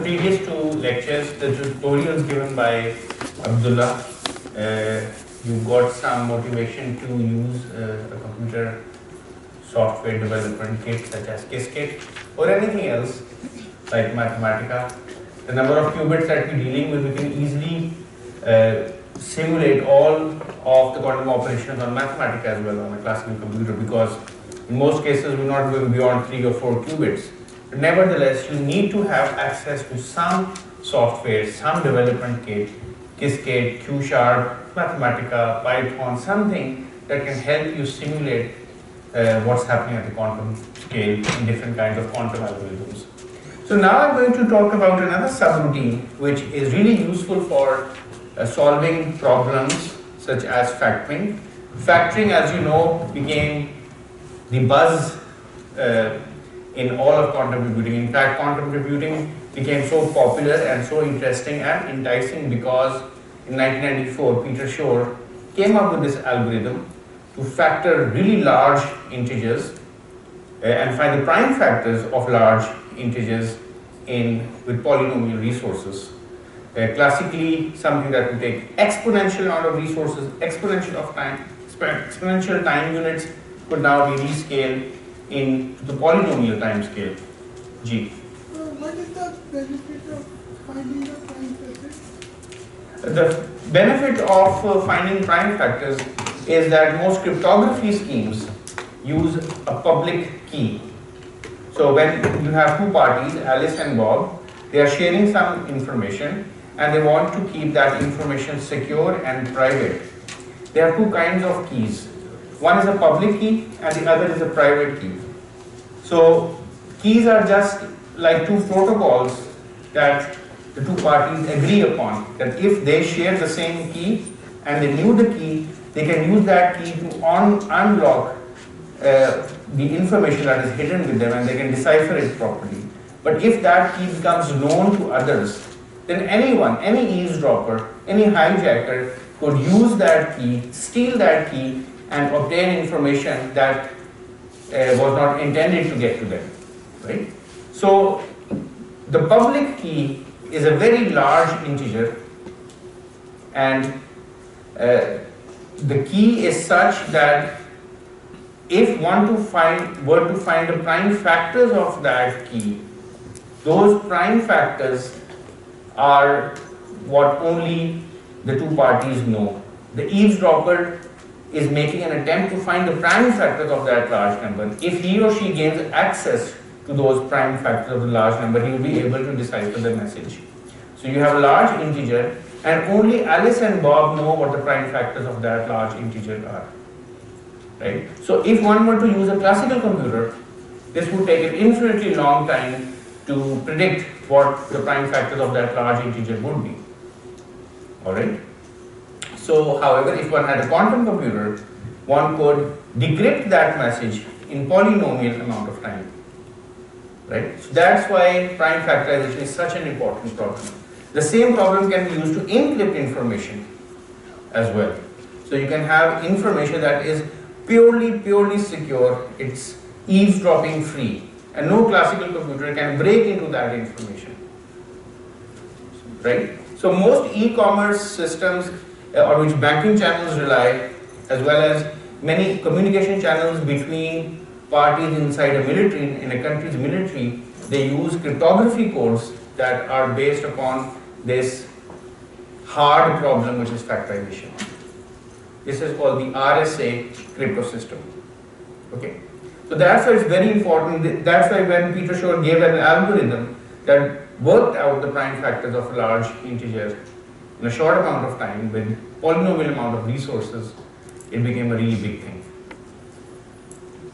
previous two lectures, the tutorials given by Abdullah, you got some motivation to use a computer software development kit such as Qiskit or anything else like Mathematica. The number of qubits that we're dealing with, we can easily simulate all of the quantum operations on Mathematica as well on a classical computer, because in most cases we're not going beyond 3 or 4 qubits. But nevertheless, you need to have access to some software, some development kit, Qiskit, Q#, Mathematica, Python, something that can help you simulate what's happening at the quantum scale in different kinds of quantum algorithms. So now I'm going to talk about another subroutine which is really useful for solving problems such as factoring. Factoring, as you know, became the buzz in all of quantum computing. In fact, quantum computing became so popular and so interesting and enticing because in 1994, Peter Shor came up with this algorithm to factor really large integers and find the prime factors of large integers with polynomial resources. Classically, something that would take exponential amount of resources, exponential time units could now be rescaled into the polynomial time scale, G. What is the benefit of finding the prime factors? The benefit of finding prime factors is that most cryptography schemes use a public key. So when you have two parties, Alice and Bob, they are sharing some information and they want to keep that information secure and private. There are two kinds of keys. One is a public key and the other is a private key. So keys are just like two protocols that the two parties agree upon, that if they share the same key and they knew the key, they can use that key to unlock the information that is hidden with them and they can decipher it properly. But if that key becomes known to others, then anyone, any eavesdropper, any hijacker could use that key, steal that key and obtain information that was not intended to get to them, right? So the public key is a very large integer and the key is such that if one were to find the prime factors of that key, those prime factors are what only the two parties know. The eavesdropper is making an attempt to find the prime factors of that large number. If he or she gains access to those prime factors of the large number, he will be able to decipher the message. So you have a large integer and only Alice and Bob know what the prime factors of that large integer are. Right? So if one were to use a classical computer, this would take an infinitely long time to predict what the prime factors of that large integer would be. Alright? So, however, if one had a quantum computer, one could decrypt that message in polynomial amount of time. Right? So that's why prime factorization is such an important problem. The same problem can be used to encrypt information as well. So you can have information that is purely secure, it's eavesdropping free, and no classical computer can break into that information. Right? So most e-commerce systems on which banking channels rely, as well as many communication channels between parties inside a military, in a country's military, they use cryptography codes that are based upon this hard problem, which is factorization. This is called the RSA crypto system. Okay, so that's why it's very important. That's why when Peter Shor gave an algorithm that worked out the prime factors of a large integer in a short amount of time with polynomial amount of resources, it became a really big thing.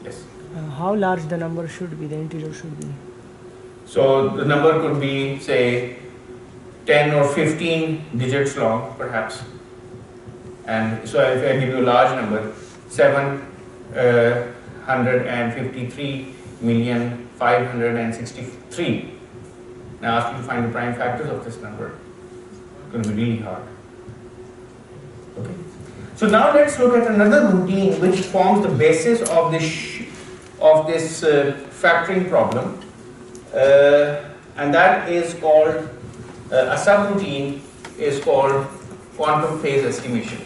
Yes. How large the number should be, the integer should be? So the number could be, say, 10 or 15 digits long, perhaps. And so if I give you a large number, 753,563,000, and I ask you to find the prime factors of this number, it's going to be really hard. Okay. So now let's look at another routine which forms the basis of this factoring problem. and that is called, a subroutine is called quantum phase estimation.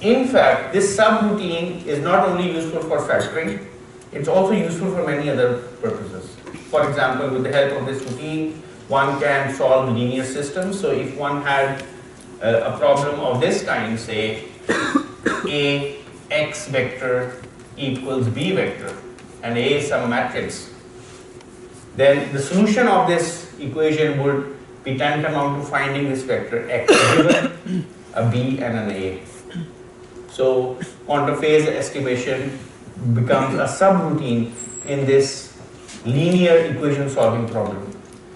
In fact, this subroutine is not only useful for factoring, it's also useful for many other purposes. For example, with the help of this routine, one can solve linear systems. So if one had a problem of this kind, say A x vector equals b vector, and A is some matrix, then the solution of this equation would be tantamount to finding this vector x given a b and an A. So quantum phase estimation becomes a subroutine in this linear equation solving problem.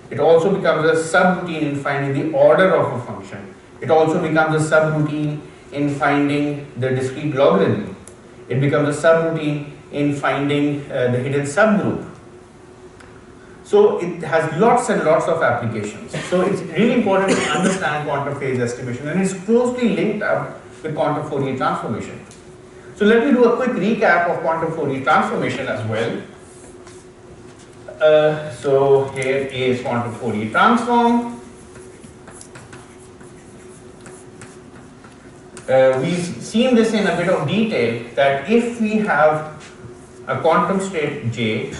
It also becomes a subroutine in finding the order of a function. It also becomes a subroutine in finding the discrete logarithm. It becomes a subroutine in finding the hidden subgroup. So it has lots and lots of applications. So it's really important to understand quantum phase estimation, and it's closely linked up with quantum Fourier transformation. So let me do a quick recap of quantum Fourier transformation as well. So here is quantum Fourier transform. We've seen this in a bit of detail, that if we have a quantum state J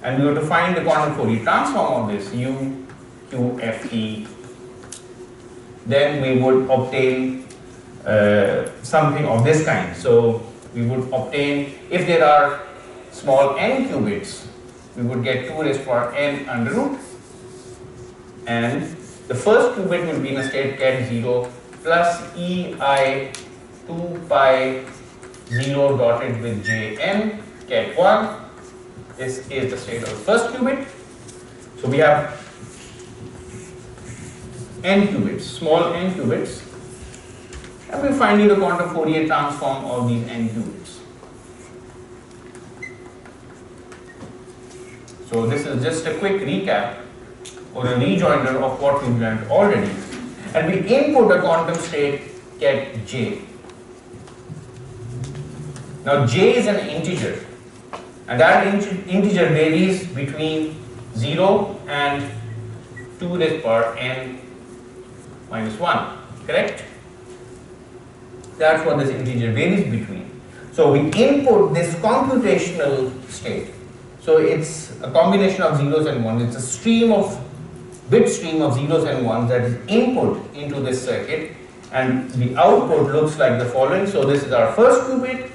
and we were to find the quantum Fourier transform of this U, Q, F, T, then we would obtain something of this kind. So we would obtain, if there are small n qubits, we would get 2 raised to power n under root, and the first qubit will be in a state ket 0 plus ei 2 pi 0 dotted with jn ket 1. This is the state of the first qubit. So we have n qubits, small n qubits, and we're finding the quantum Fourier transform of these n qubits. So this is just a quick recap or a rejoinder of what we've learned already. And we input a quantum state ket j. Now j is an integer, and that integer varies between 0 and 2 raised to power n minus 1, correct? That's what this integer varies between. So we input this computational state. So it's a combination of zeros and ones. It's a stream of bit stream of zeros and ones that is input into this circuit, and the output looks like the following. So this is our first qubit.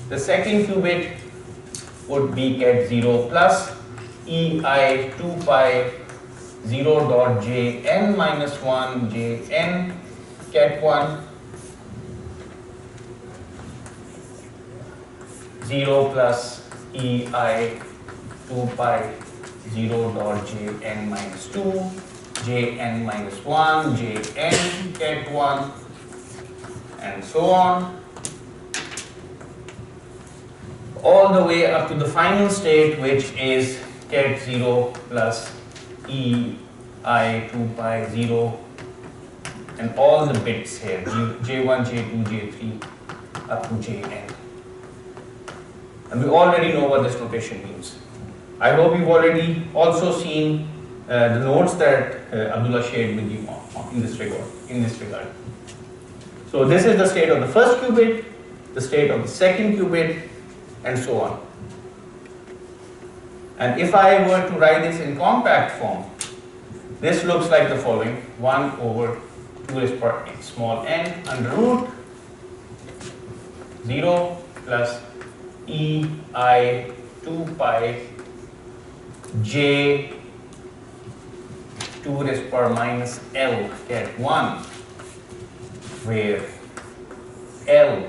The second qubit would be ket 0 plus ei 2 pi 0 dot j n minus 1 j n ket 1 0 plus ei 2 pi 0 dot j n minus 2 j n minus 1 j n ket 1 and so on, all the way up to the final state, which is ket 0 plus ei 2 pi 0 and all the bits here, j1, j2, j3 up to jn. And we already know what this notation means. I hope you've already also seen the notes that Abdullah shared with you in this regard. So this is the state of the first qubit, the state of the second qubit, and so on. And if I were to write this in compact form, this looks like the following: 1 over 2 raised to power small n under root 0 plus ei 2 pi j 2 raised to power minus l ket 1, where l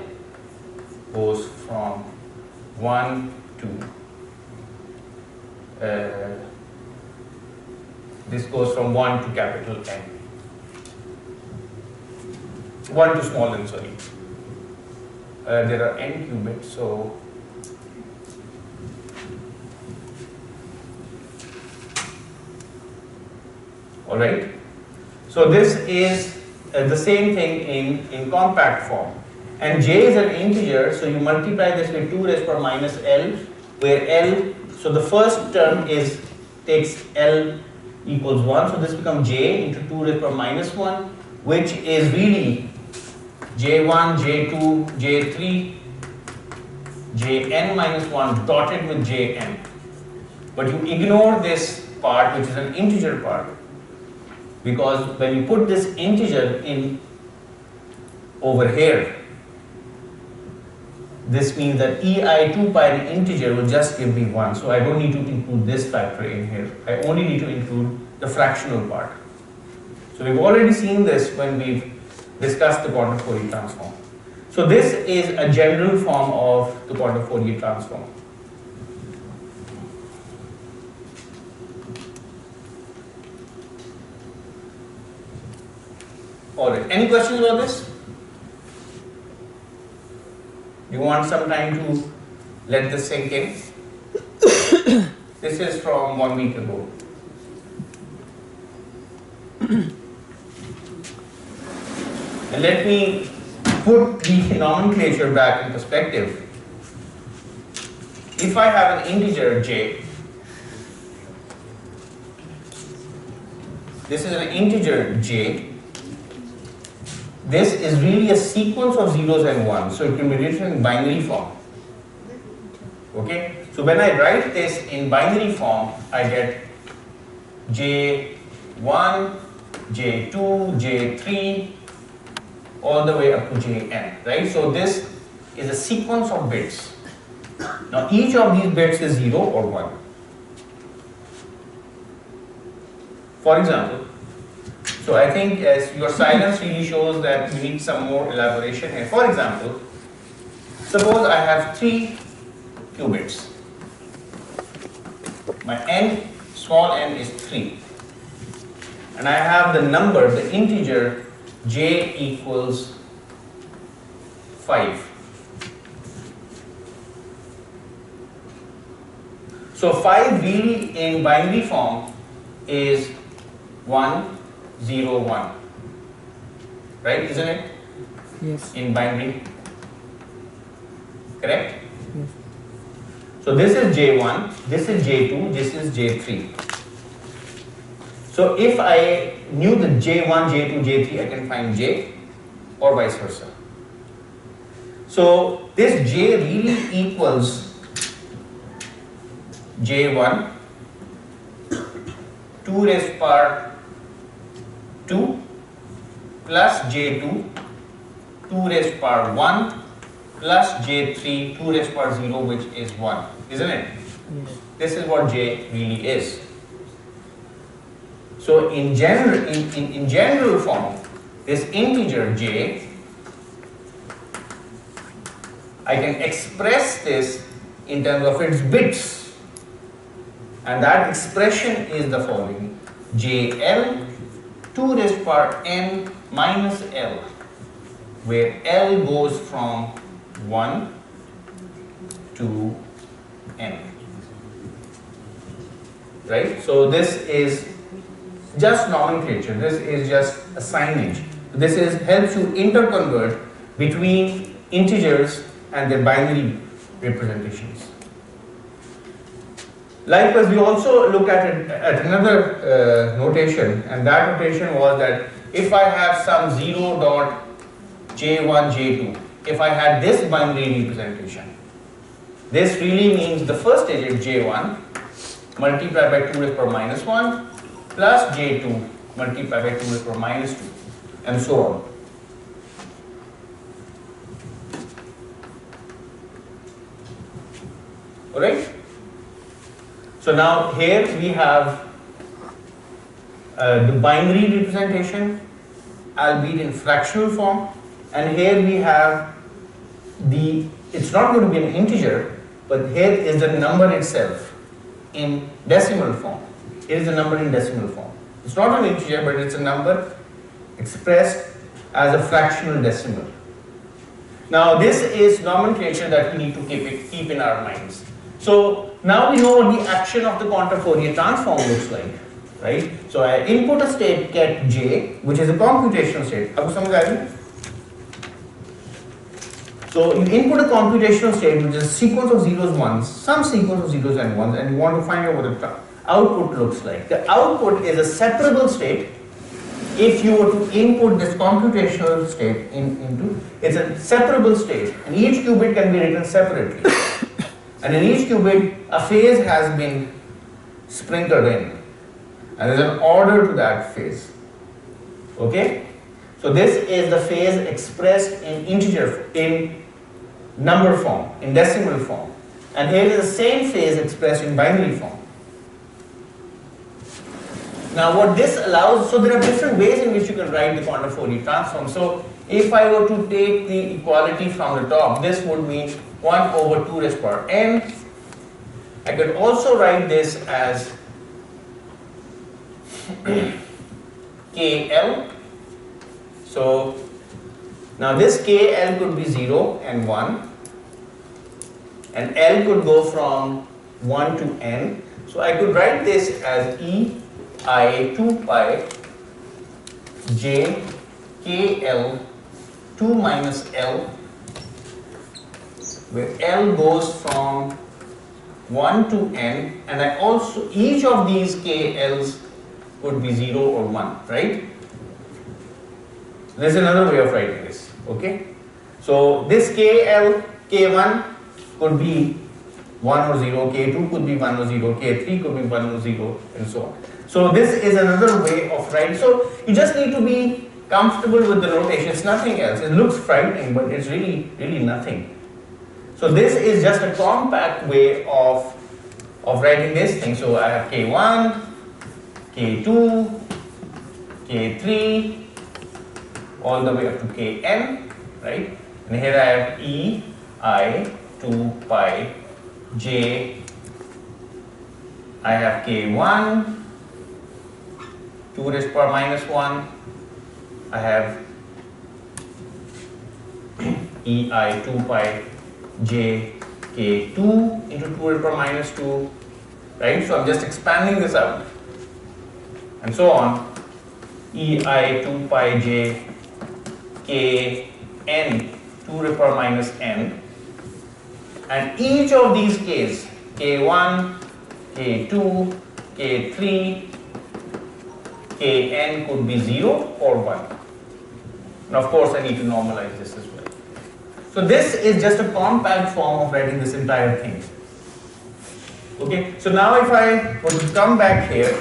goes from 1 to this goes from 1 to capital N, 1 to small n, sorry. There are n qubits, so all right. So this is the same thing in compact form. And j is an integer, so you multiply this with 2 raised to power minus l, where l, so the first term takes l equals 1, so this becomes j into 2 raised to power minus 1, which is really j1, j2, j3, jn minus 1 dotted with jn. But you ignore this part, which is an integer part, because when you put this integer in over here, this means that ei2 pi the integer will just give me 1. So I don't need to include this factor in here. I only need to include the fractional part. So we've already seen this when we've discussed the quantum Fourier transform. So this is a general form of the quantum Fourier transform. Alright, any questions about this? You want some time to let this sink in? This is from 1 week ago. And let me put the nomenclature back in perspective. If I have an integer j, this is an integer j, this is really a sequence of zeros and ones, so it can be written in binary form. Okay, so when I write this in binary form, I get j1, j2, j3, all the way up to jn, right? So this is a sequence of bits. Now each of these bits is 0 or 1. For example, so I think as your silence really shows that you need some more elaboration here. For example, suppose I have 3 qubits. My n, small n is 3. And I have the number, the integer j equals 5. So 5 really in binary form is 1, 0, 1. Right, isn't it? Yes. In binary. Correct? Yes. So this is j1, this is j2, this is j3. So if I knew the j1, j2, j3, I can find j or vice versa. So this j really equals j1 2 raised to power 2 plus j2 2 raised to power 1 plus j3 2 raised to power 0, which is 1, isn't it? Yes. This is what j really is. So in general form, this integer j, I can express this in terms of its bits, and that expression is the following: jl 2 raised to power n minus l, where l goes from 1 to n. Right? So this is just nomenclature. This is just a signage. This helps you interconvert between integers and their binary representations. Likewise, we also look at another notation, and that notation was that if I have some 0 dot j1, j2, if I had this binary representation, this really means the first digit j1 multiplied by 2 raised to power minus 1 plus j2 multiplied by 2 raised to power minus 2, and so on. Alright? So now here we have the binary representation, albeit in fractional form, and here we have it's not going to be an integer, but here is the number itself in decimal form. Here is the number in decimal form. It's not an integer, but it's a number expressed as a fractional decimal. Now this is nomenclature that we need to keep in our minds. So now we know what the action of the quantum Fourier transform looks like. right? So I input a state ket j, which is a computational state. आपको समझ आ रही है? So you input a computational state, which is a sequence of zeros, ones, some sequence of zeros and ones, and you want to find out what the output looks like. The output is a separable state. If you were to input this computational state into, it's a separable state, and each qubit can be written separately. And in each qubit, a phase has been sprinkled in, and there's an order to that phase. Okay? So this is the phase expressed in integer, in number form, in decimal form. And here is the same phase expressed in binary form. Now what this allows, so there are different ways in which you can write the quantum Fourier transform. So if I were to take the equality from the top, this would mean 1 over 2 raised to power n. I could also write this as KL. So now this KL could be 0 and 1, and L could go from 1 to n. So I could write this as EI 2 pi j KL 2 minus L, where L goes from 1 to n, and I also, each of these KLs could be 0 or 1, right? There's another way of writing this, okay? So this KL, K1 could be 1 or 0, K2 could be 1 or 0, K3 could be 1 or 0, and so on. So this is another way of writing. So you just need to be comfortable with the notation. It's nothing else. It looks frightening, but it's really nothing. So this is just a compact way of writing this thing. So I have K1, K2, K3, all the way up to Kn, right? And here I have EI 2 pi j. I have K1, 2 raised to power minus 1. I have EI 2 pi j K2 into 2 raised to power minus 2, right? So I'm just expanding this out, and so on. EI 2 pi j Kn 2 raised to power minus n, and each of these k's, K1, K2, K3, Kn could be 0 or 1. And of course I need to normalize this as well. So this is just a compact form of writing this entire thing. Okay, so now if I were to come back here,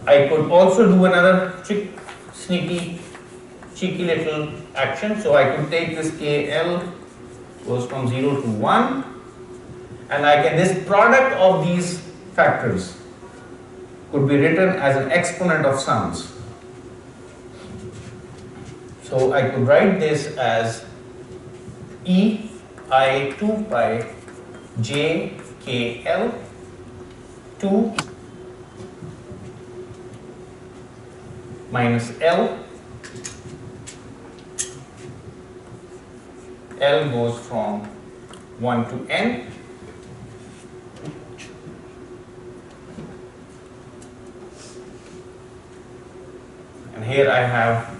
I could also do another cheeky little action. So I could take this KL goes from 0 to 1, and I can, this product of these factors could be written as an exponent of sums. So I could write this as EI 2 pi j KL 2 minus L. L goes from 1 to n. And here I have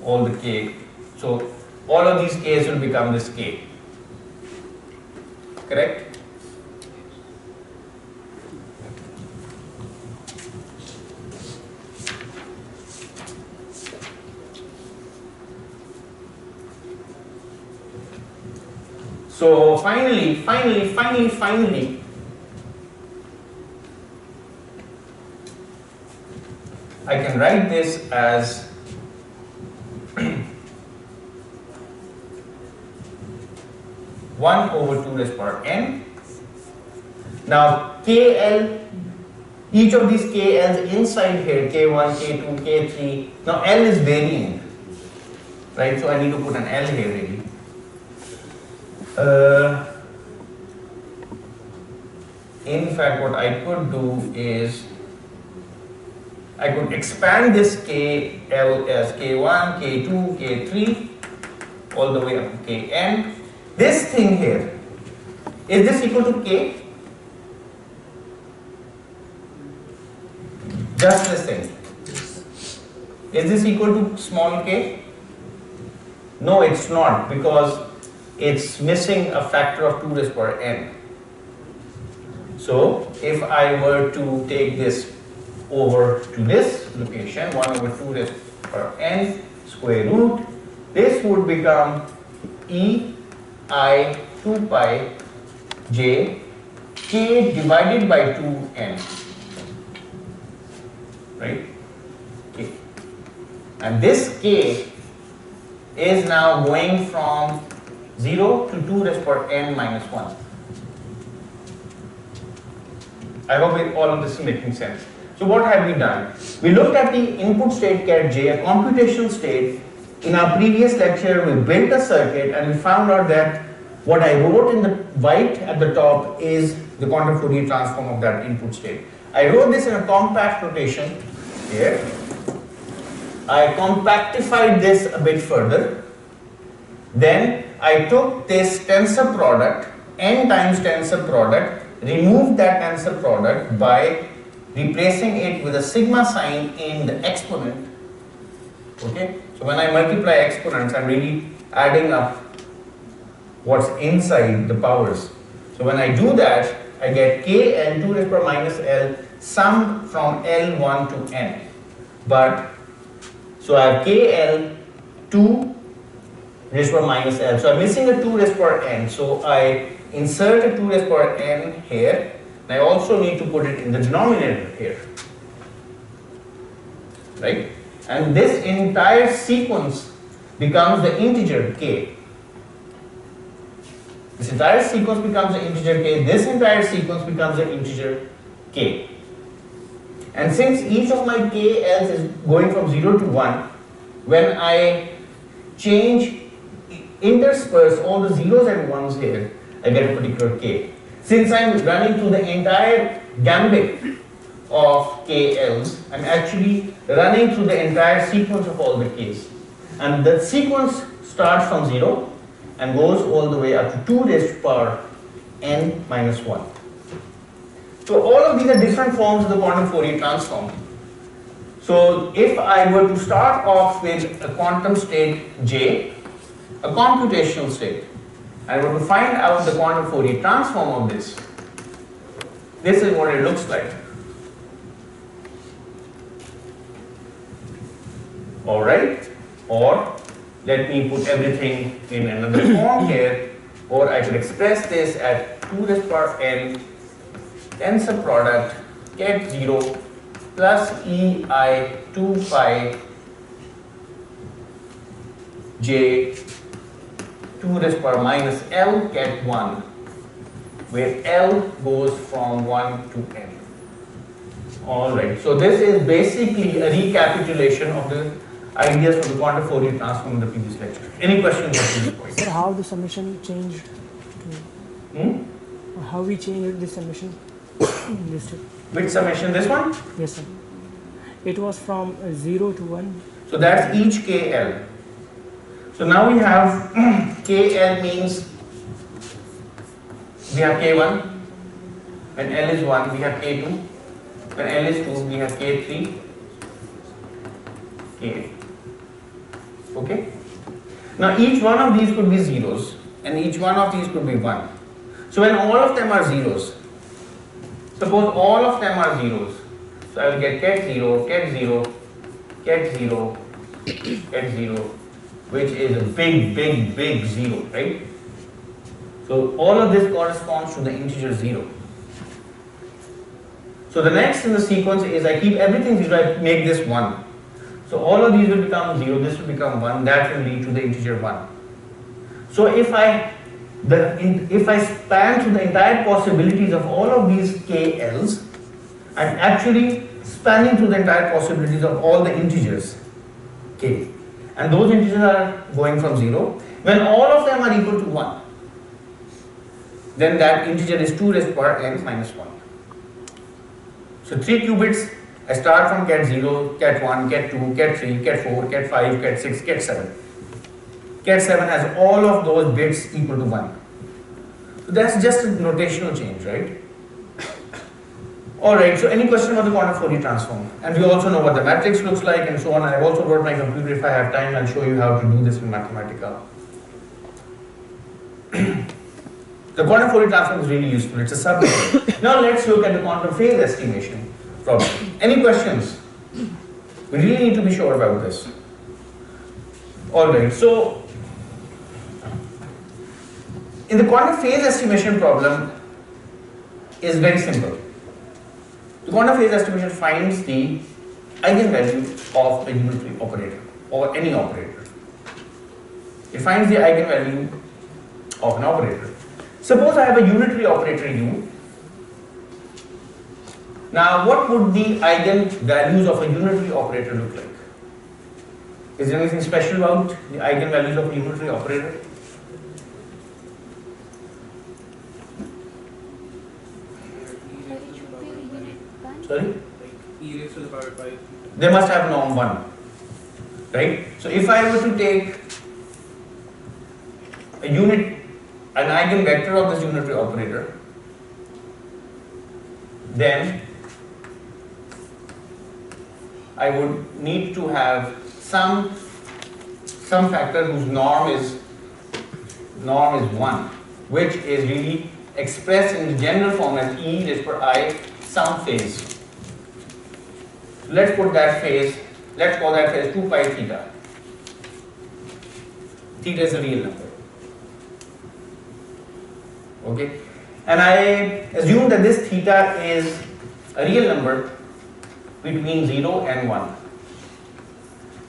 all the k. So all of these k's will become this k. Correct? So finally, I can write this as one over 2 raised to power n. Now KL, each of these KLs inside here, K1, K2, K3, now L is varying, right? So I need to put an L here really. In fact, what I could do is I could expand this KL as K1, K2, K3 all the way up to Kn. This thing here, is this equal to K? Just this thing. Is this equal to small k? No, it's not, because it's missing a factor of 2 raised power n. So if I were to take this over to this location, 1 over 2 raised power n square root, this would become e I 2 pi j k divided by 2n, right? K. And this k is now going from 0 to 2 raised power n minus 1. I hope all of this is making sense. So what have we done? We looked at the input state ket j, a computational state. In our previous lecture, we built a circuit and we found out that what I wrote in the white at the top is the quantum Fourier transform of that input state. I wrote this in a compact notation here. I compactified this a bit further. Then I took this tensor product, n times tensor product, removed that tensor product by replacing it with a sigma sign in the exponent. Okay, so when I multiply exponents, I'm really adding up what's inside the powers. So when I do that, I get k L 2 raised power minus L summed from L1 to n. But so I have k L 2 raised power minus L. So I'm missing a 2 raised power n. So I insert a 2 raised power n here. And I also need to put it in the denominator here, right? And this entire sequence becomes the integer k. This entire sequence becomes the integer k. This entire sequence becomes the integer k. And since each of my k's is going from 0 to 1, when I intersperse all the zeros and ones here, I get a particular k. Since I'm running through the entire gambit of KLs, I'm actually running through the entire sequence of all the k's. And the sequence starts from 0 and goes all the way up to 2 raised to power n minus 1. So all of these are different forms of the quantum Fourier transform. So if I were to start off with a quantum state J, a computational state, and I were to find out the quantum Fourier transform of this, this is what it looks like. Alright, or let me put everything in another form here, or I could express this at 2 raised power n tensor product ket 0 plus ei 2 pi j 2 raised power minus L ket 1, where L goes from 1 to n. Alright, so this is basically a recapitulation of the ideas for the quantum Fourier transform in the previous lecture. Any questions at this point? Sir, how the summation changed? How we changed the summation? This step. Which summation? This one? Yes, sir. It was from 0 to 1. So that's each KL. So now we have KL means we have K1, when L is 1 we have K2, when L is 2 we have K3, K8. Okay? Now each one of these could be zeros and each one of these could be 1. So when all of them are zeros, suppose all of them are zeros, so I will get ket 0, ket 0, ket 0, ket 0, which is a big 0, right? So all of this corresponds to the integer 0. So the next in the sequence is I keep everything 0, I make this 1. So all of these will become 0, this will become 1, that will lead to the integer 1. So if I span through the entire possibilities of all of these KLs, I'm actually spanning through the entire possibilities of all the integers k. And those integers are going from 0. When all of them are equal to 1, then that integer is 2 raised to power n minus 1. So 3 qubits, I start from ket 0, ket 1, ket 2, ket 3, ket 4, ket 5, ket 6, ket 7. Ket 7 has all of those bits equal to 1. So that's just a notational change, right? Alright, so any question about the quantum Fourier transform? And we also know what the matrix looks like and so on. I've also brought my computer. If I have time, I'll show you how to do this in Mathematica. The quantum Fourier transform is really useful. It's a submethod. Now let's look at the quantum phase estimation problem. Any questions? We really need to be sure about this. Alright, so in the quantum phase estimation problem is very simple. The quantum phase estimation finds the eigenvalue of a unitary operator or any operator. It finds the eigenvalue of an operator. Suppose I have a unitary operator U. Now, what would the eigenvalues of a unitary operator look like? Is there anything special about the eigenvalues of a unitary operator? Sorry? E raised to the power 5. They must have norm 1. Right? So if I were to take an eigenvector of this unitary operator, then I would need to have some factor whose norm is 1, which is really expressed in the general form as E raised per I some phase. Let's call that phase 2 pi theta. Theta is a real number. Okay? And I assume that this theta is a real number between 0 and 1.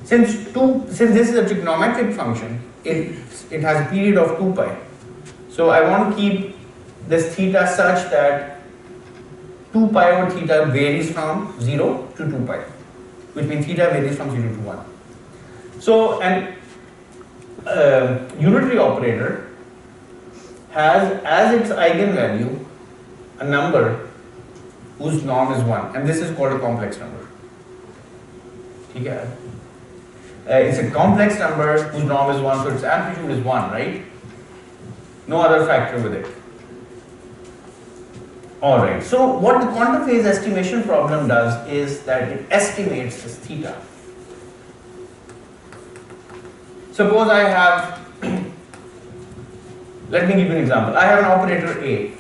Since this is a trigonometric function, it has a period of 2 pi. So I want to keep this theta such that 2 pi over theta varies from 0 to 2 pi, which means theta varies from 0 to 1. So an unitary operator has as its eigenvalue a number whose norm is 1, and this is called a complex number. Okay? It's a complex number whose norm is 1, so its amplitude is 1, right? No other factor with it. Alright, so what the quantum phase estimation problem does is that it estimates this theta. Suppose I have, let me give you an example. I have an operator A,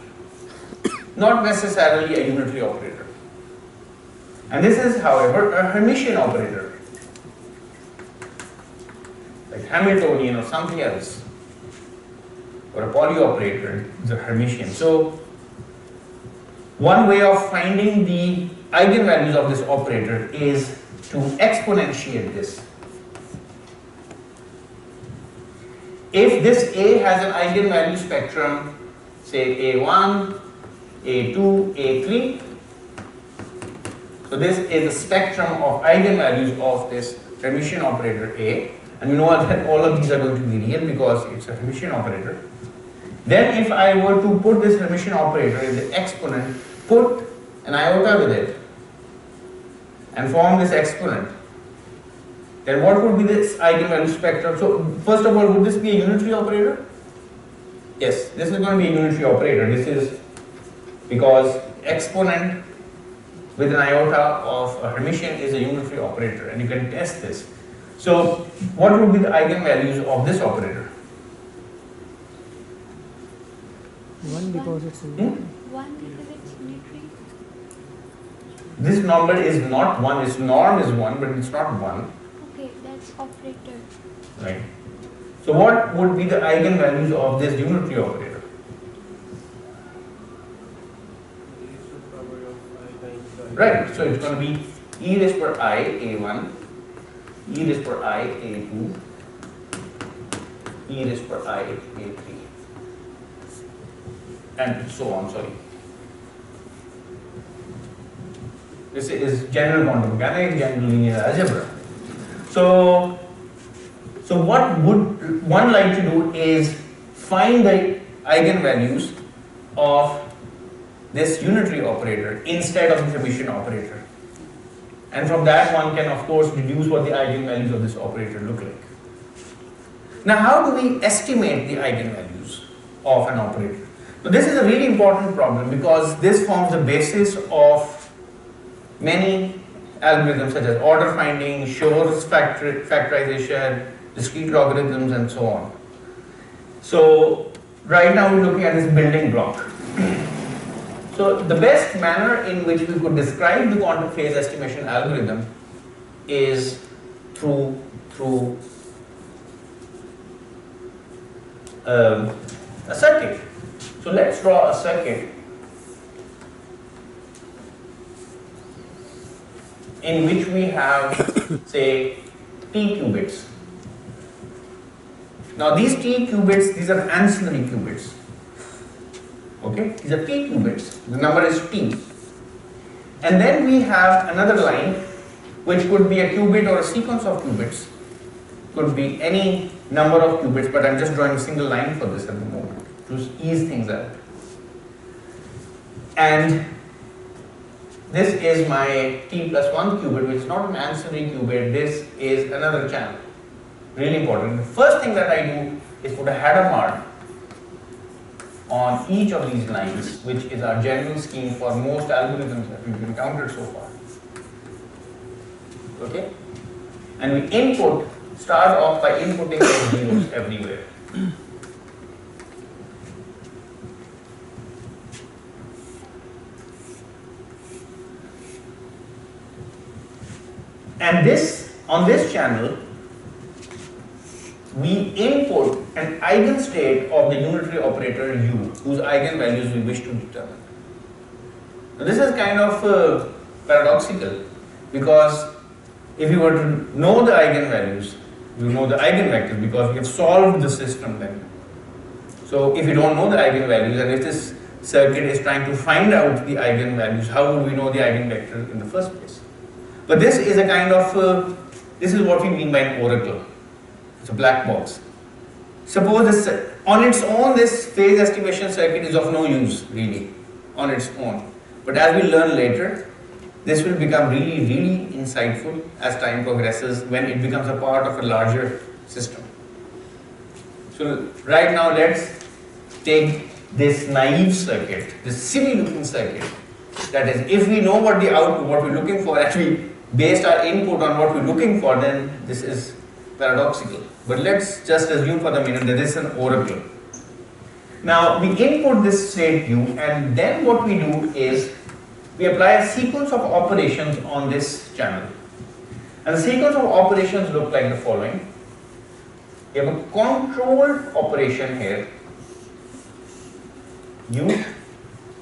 not necessarily a unitary operator. And this is, however, a Hermitian operator, like Hamiltonian or something else, or a Pauli operator is a Hermitian. So one way of finding the eigenvalues of this operator is to exponentiate this. If this A has an eigenvalue spectrum, say A1, A2, A3, so this is the spectrum of eigenvalues of this Hermitian operator A, and we know that all of these are going to be real because it's a Hermitian operator. Then if I were to put this Hermitian operator in the exponent, put an iota with it and form this exponent, then what would be this eigenvalue spectrum? So first of all, would this be a unitary operator? Yes, this is going to be a unitary operator. This is because exponent with an iota of a Hermitian is a unitary operator, and you can test this. So what would be the eigenvalues of this operator? 1 because it's One because it's unitary. This number is not 1, its norm is 1, but it's not 1. Okay, that's operator. Right. So what would be the eigenvalues of this unitary operator? E raised to the power of I times I. Right. So it's going to be e raised per I A1, e raised per I A2, e raised per I A3, and so on. Sorry. This is general quantum mechanics, general linear algebra. So what would one like to do is find the eigenvalues of this unitary operator instead of the Hermitian operator. And from that one can of course deduce what the eigenvalues of this operator look like. Now how do we estimate the eigenvalues of an operator? So this is a really important problem because this forms the basis of many algorithms such as order finding, Shor's factorization, discrete logarithms, and so on. So right now we're looking at this building block. So the best manner in which we could describe the quantum phase estimation algorithm is through a circuit. So let's draw a circuit in which we have, say, t qubits. Now these t qubits, these are ancillary qubits. Okay, these are t qubits. The number is t. And then we have another line which could be a qubit or a sequence of qubits. Could be any number of qubits, but I'm just drawing a single line for this at the moment to ease things out. And this is my t plus 1 qubit, which is not an ancillary qubit, this is another channel. Really important. The first thing that I do is put a header mark on each of these lines, which is our general scheme for most algorithms that we've encountered so far. Okay? And we start off by inputting those zeros everywhere. And on this channel, we input an eigenstate of the unitary operator u, whose eigenvalues we wish to determine. Now this is kind of paradoxical, because if you were to know the eigenvalues, you know the eigenvectors because we have solved the system then. So if you don't know the eigenvalues, and if this circuit is trying to find out the eigenvalues, how would we know the eigenvector in the first place? But this is a kind of, this is what we mean by an oracle. It's a black box. Suppose this, on its own, this phase estimation circuit is of no use, really, on its own. But as we learn later, this will become really, really insightful as time progresses when it becomes a part of a larger system. So right now, let's take this naive circuit, this silly looking circuit. That is, if we know what the output, what we're looking for, and we based our input on what we're looking for, then this is paradoxical. But let's just assume for the minute that this is an oracle. Now we input this state u, and then what we do is we apply a sequence of operations on this channel. And the sequence of operations look like the following. We have a controlled operation here, u.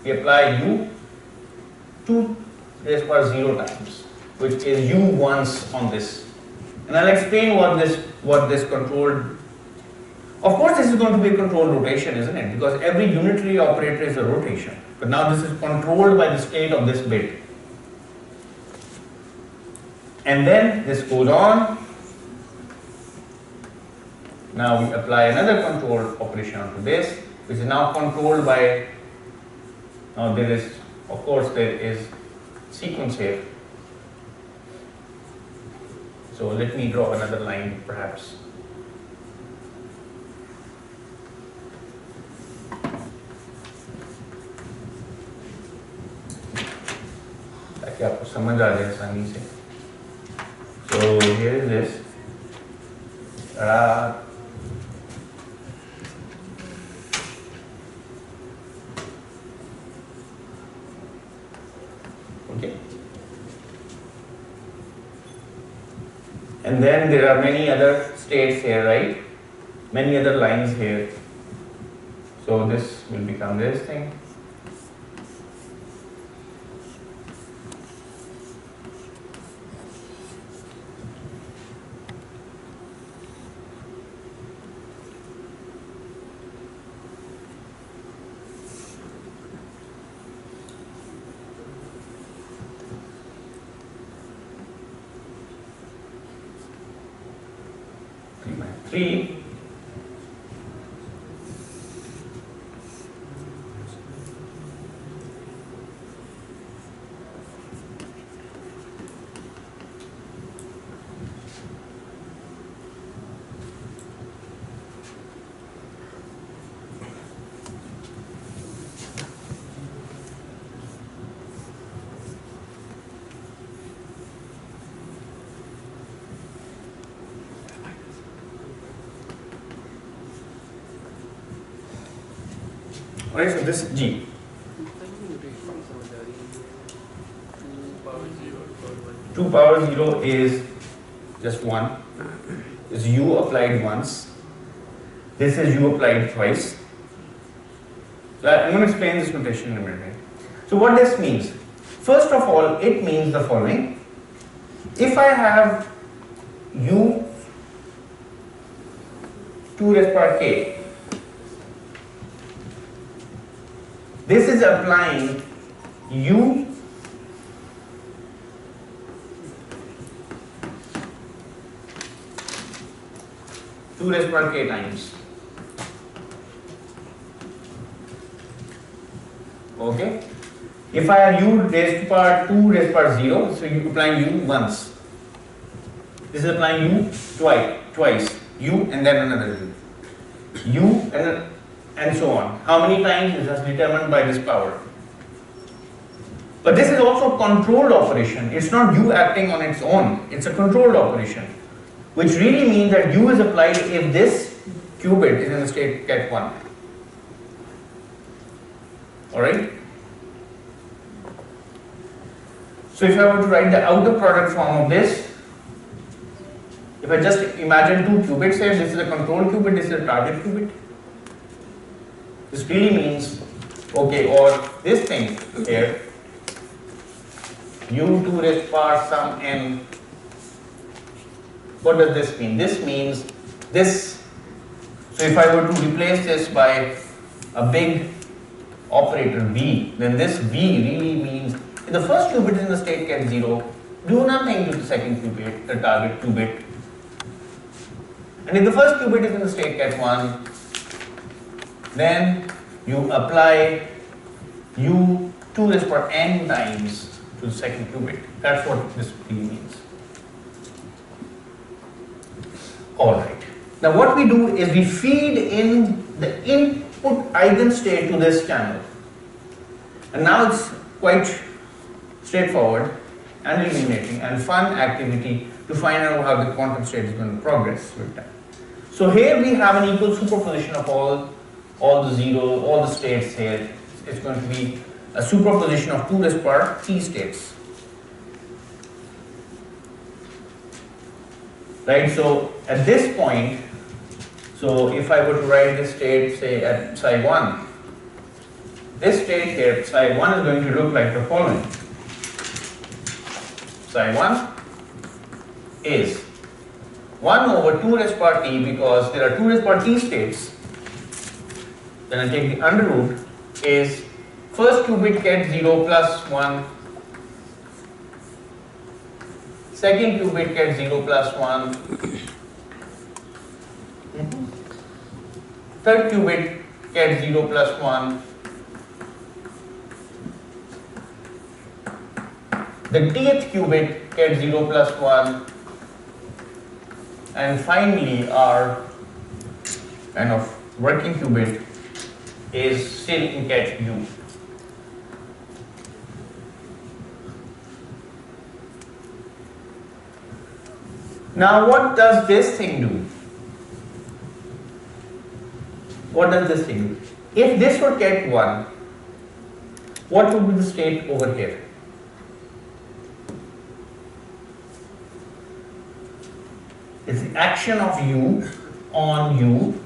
We apply u 2 raised to 0 times, which is u once on this. And I'll explain what this controlled. Of course, this is going to be a controlled rotation, isn't it? Because every unitary operator is a rotation. But now this is controlled by the state of this bit. And then this goes on. Now we apply another control operation onto this, which is now controlled by, now there is, of course, there is sequence here. So let me draw another line perhaps. ताकि आपको समझ आ जाए आसानी से. So here is this. Okay. And then there are many other states here, right? Many other lines here. So this will become this thing. Three. Alright, so this G. 2 power 0 is just 1. Is U applied once. This is U applied twice. So I'm going to explain this notation in a minute. So what this means? First of all, it means the following. If I have U 2 raised power k, this is applying U two raised power k times. Okay. If I have U raised to power 2 raised to power 0, so you applying U once. This is applying U twice. U and then another U. U and so on. How many times is determined by this power. But this is also a controlled operation. It's not U acting on its own. It's a controlled operation, which really means that U is applied if this qubit is in the state ket 1. Alright? So if I were to write the outer product form of this, if I just imagine two qubits here, this is a control qubit, this is a target qubit. This really means, okay, or this thing here, U2 raised to power some n. What does this mean? This means this. So if I were to replace this by a big operator V, then this V really means if the first qubit is in the state ket 0, do nothing to the second qubit, the target qubit. And if the first qubit is in the state ket 1, then you apply U2 raised to power n times to the second qubit. That's what this really means. Alright. Now what we do is we feed in the input eigenstate to this channel. And now it's quite straightforward and illuminating and fun activity to find out how the quantum state is going to progress with time. So here we have an equal superposition of all the zeros, all the states here. It's going to be a superposition of 2 raised to power t states. Right, so at this point, so if I were to write this state, say at psi 1, this state here, psi 1 is going to look like the following. Psi 1 is 1 over 2 raised to power t, because there are 2 raised to power t states. Then I take the under root is first qubit ket 0 plus 1, second qubit ket 0 plus 1, third qubit ket 0 plus 1, the dth qubit ket 0 plus 1, and finally our kind of working qubit is still in ket u. Now what does this thing do? What does this thing do? If this were ket 1, what would be the state over here? It's the action of u on u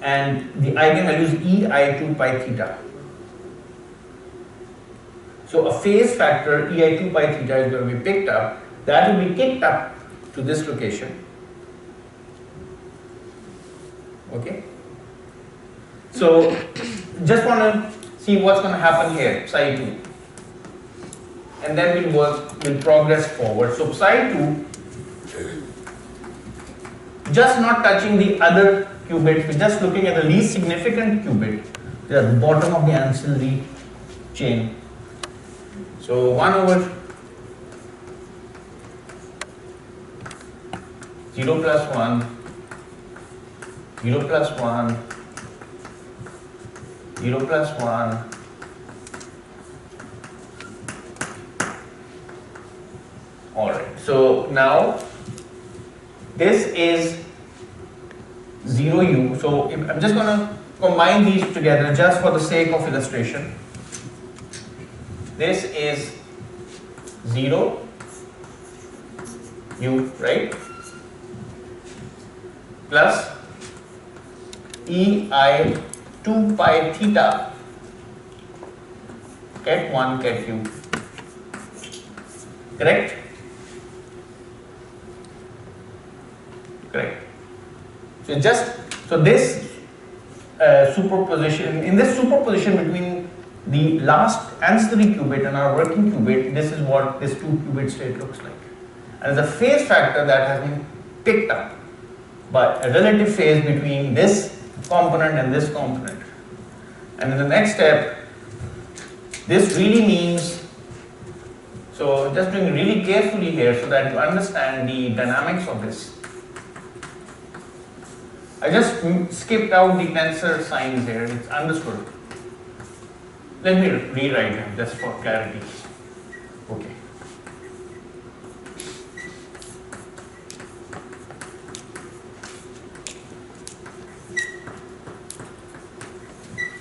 and the eigenvalues ei2 pi theta. So a phase factor ei2 pi theta is going to be picked up. That will be kicked up to this location. Okay. So just want to see what's going to happen here, psi 2, and then we'll progress forward. So psi 2, just not touching the other qubit, we're just looking at the least significant qubit, at the bottom of the ancillary chain. So 1 over 0 plus 1, 0 plus 1, 0 plus 1, alright, so now this is 0u, so I'm just going to combine these together just for the sake of illustration. This is 0 u, right, plus ei 2 pi theta ket 1 ket u, correct? Correct. So this superposition, in this superposition between the last ancillary qubit and our working qubit, this is what this 2 qubit state looks like. And the phase factor that has been picked up by a relative phase between this component and this component. And in the next step, this really means, so just doing really carefully here so that you understand the dynamics of this. I just skipped out the tensor signs here, it's understood. Let me rewrite them just for clarity. Okay.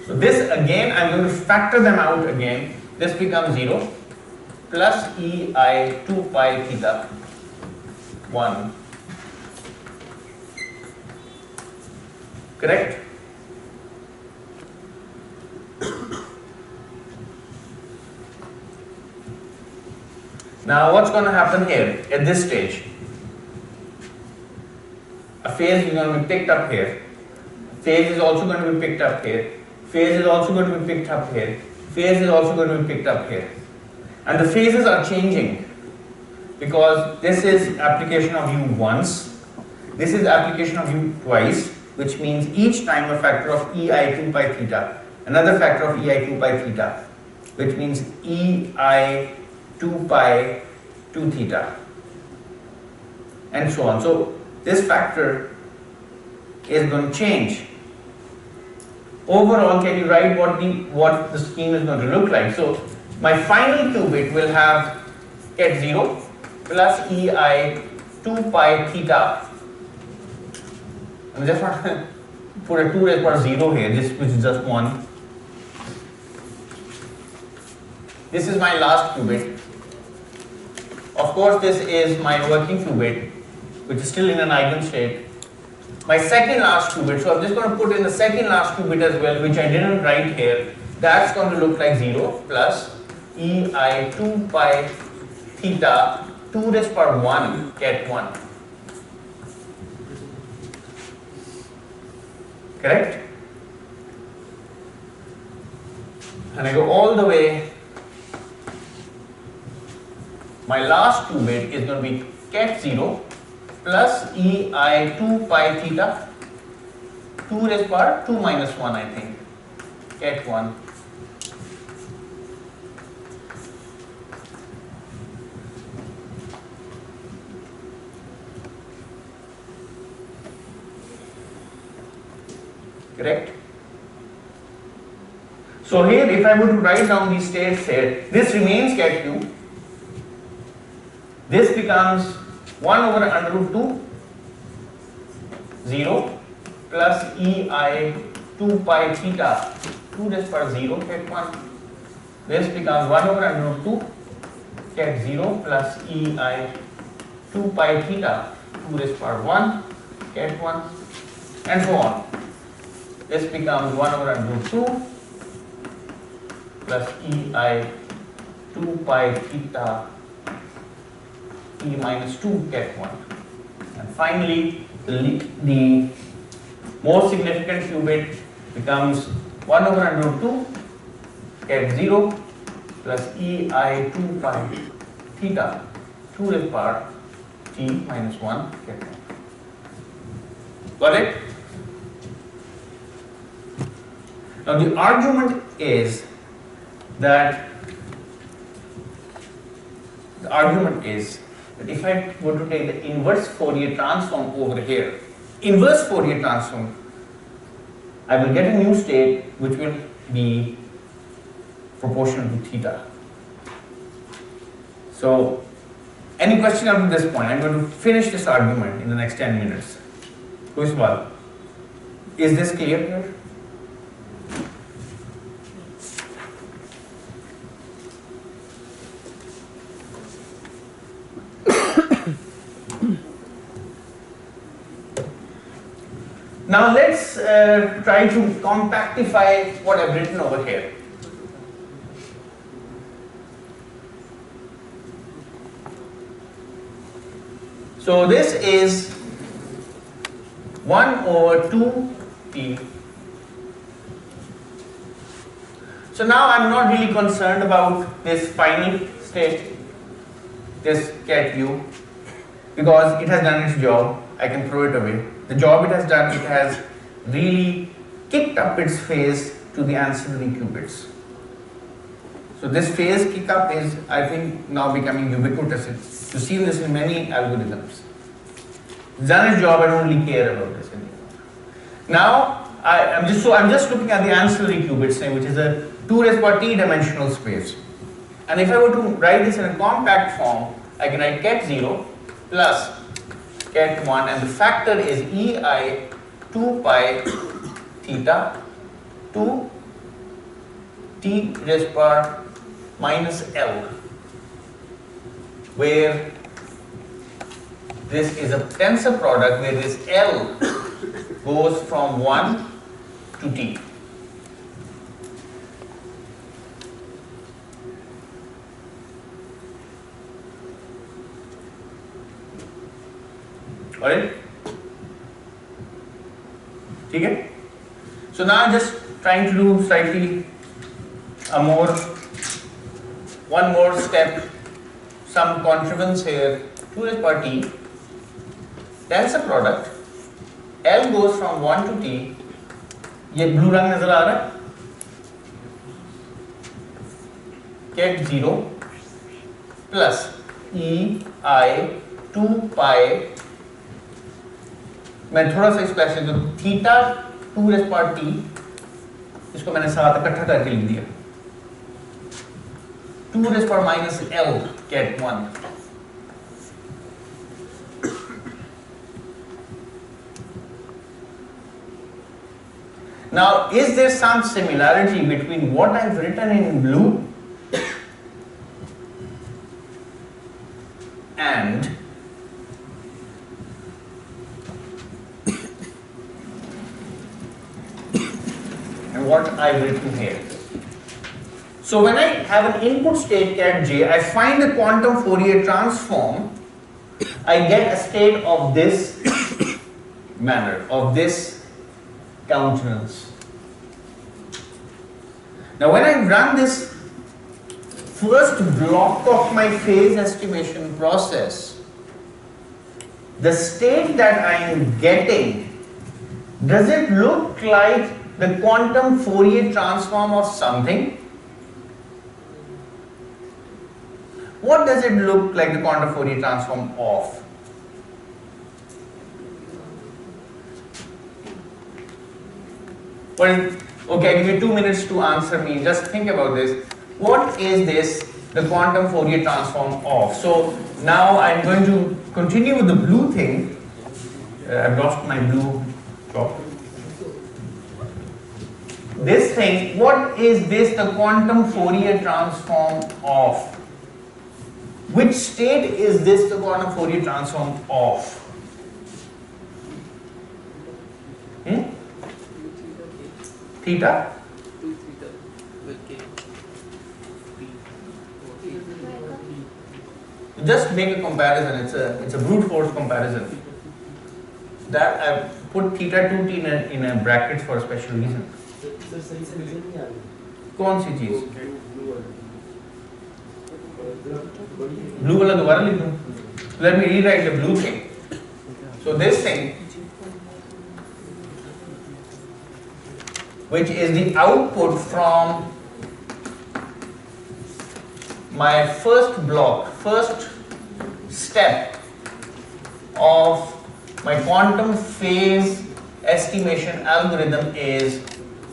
So this again, I'm going to factor them out again. This becomes 0 plus ei 2 pi theta 1. Correct? Now what's going to happen here at this stage? A phase is going to be picked up here. Phase is also going to be picked up here. Phase is also going to be picked up here. Phase is also going to be picked up here. And the phases are changing because this is application of u once. This is application of u twice, which means each time a factor of ei 2 pi theta, another factor of ei 2 pi theta, which means ei 2 pi 2 theta, and so on. So this factor is going to change. Overall, can you write what the scheme is going to look like? So my final qubit will have ket 0 plus ei 2 pi theta. I just want to put a 2 raised to 0 here, which is just 1. This is my last qubit. Of course, this is my working qubit, which is still in an eigenstate. My second last qubit, so I'm just going to put in the second last qubit as well, which I didn't write here. That's going to look like 0 plus ei 2 pi theta 2 raised to 1 ket 1. Correct? And I go all the way. My last qubit is going to be ket 0 plus ei 2 pi theta 2 raised to power 2 minus 1, I think, ket 1. Correct? So here, if I were to write down these states here, this remains ket q. This becomes 1 over under root 2, 0 plus ei 2 pi theta 2 raised to power 0 ket 1. This becomes 1 over under root 2 ket 0 plus ei 2 pi theta 2 raised to power 1 ket 1, and so on. This becomes 1 over under root 2 plus ei 2 pi theta e minus 2 ket 1. And finally, the most significant qubit becomes 1 over under root 2 ket 0 plus ei 2 pi theta 2 raised to power t minus 1 ket 1. Got it? Now the argument is that if I were to take the inverse Fourier transform over here, inverse Fourier transform, I will get a new state which will be proportional to theta. So, any question up to this point? I'm going to finish this argument in the next 10 minutes. Is this clear here? Now let's try to compactify what I've written over here. So this is 1 over 2t. So now I'm not really concerned about this final state, this cat u, because it has done its job. I can throw it away. The job it has done, it has really kicked up its phase to the ancillary qubits. So this phase kick up is, I think, now becoming ubiquitous. You see this in many algorithms. It's done its job. I don't really care about this anymore. Now I'm just looking at the ancillary qubits, which is a 2 raised power t dimensional space. And if I were to write this in a compact form, I can write ket 0 plus ket 1, and the factor is ei 2 pi theta 2 t raised power minus L, where this is a tensor product where this L goes from 1 to t. Alright? Okay? So now I'm just trying to do slightly one more step, some contrivance here. 2 raised power t, tensor product, L goes from 1 to t. ये blue रंग नजर आ रहा है? ket 0 plus ei 2 pi, मैं थोड़ा सा splash लिख दूं, थीटा 2 raised power t, इसको मैंने साथ इकट्ठा करके लिख दिया, 2 raised power minus L ket 1. Now, is there some similarity between what I've written in blue and what I've written here? So when I have an input state ket j, I find the quantum Fourier transform, I get a state of this manner, of this countenance. Now when I run this first block of my phase estimation process, the state that I am getting, does it look like the quantum Fourier transform of something? What does it look like the quantum Fourier transform of? Well, okay, I give you 2 minutes to answer me. Just think about this. What is this, the quantum Fourier transform of? So now I'm going to continue with the blue thing. I've lost my blue chalk. This thing, what is this, the quantum Fourier transform of? Which state is this, the quantum Fourier transform of? Theta? Just make a comparison. It's a brute force comparison. That I put theta 2t in a bracket for a special reason. कौन सी चीज? Blue वाला दोबारा लिख दूं. Let me rewrite the blue thing. So this thing, which is the output from my first block, first step of my quantum phase estimation algorithm, is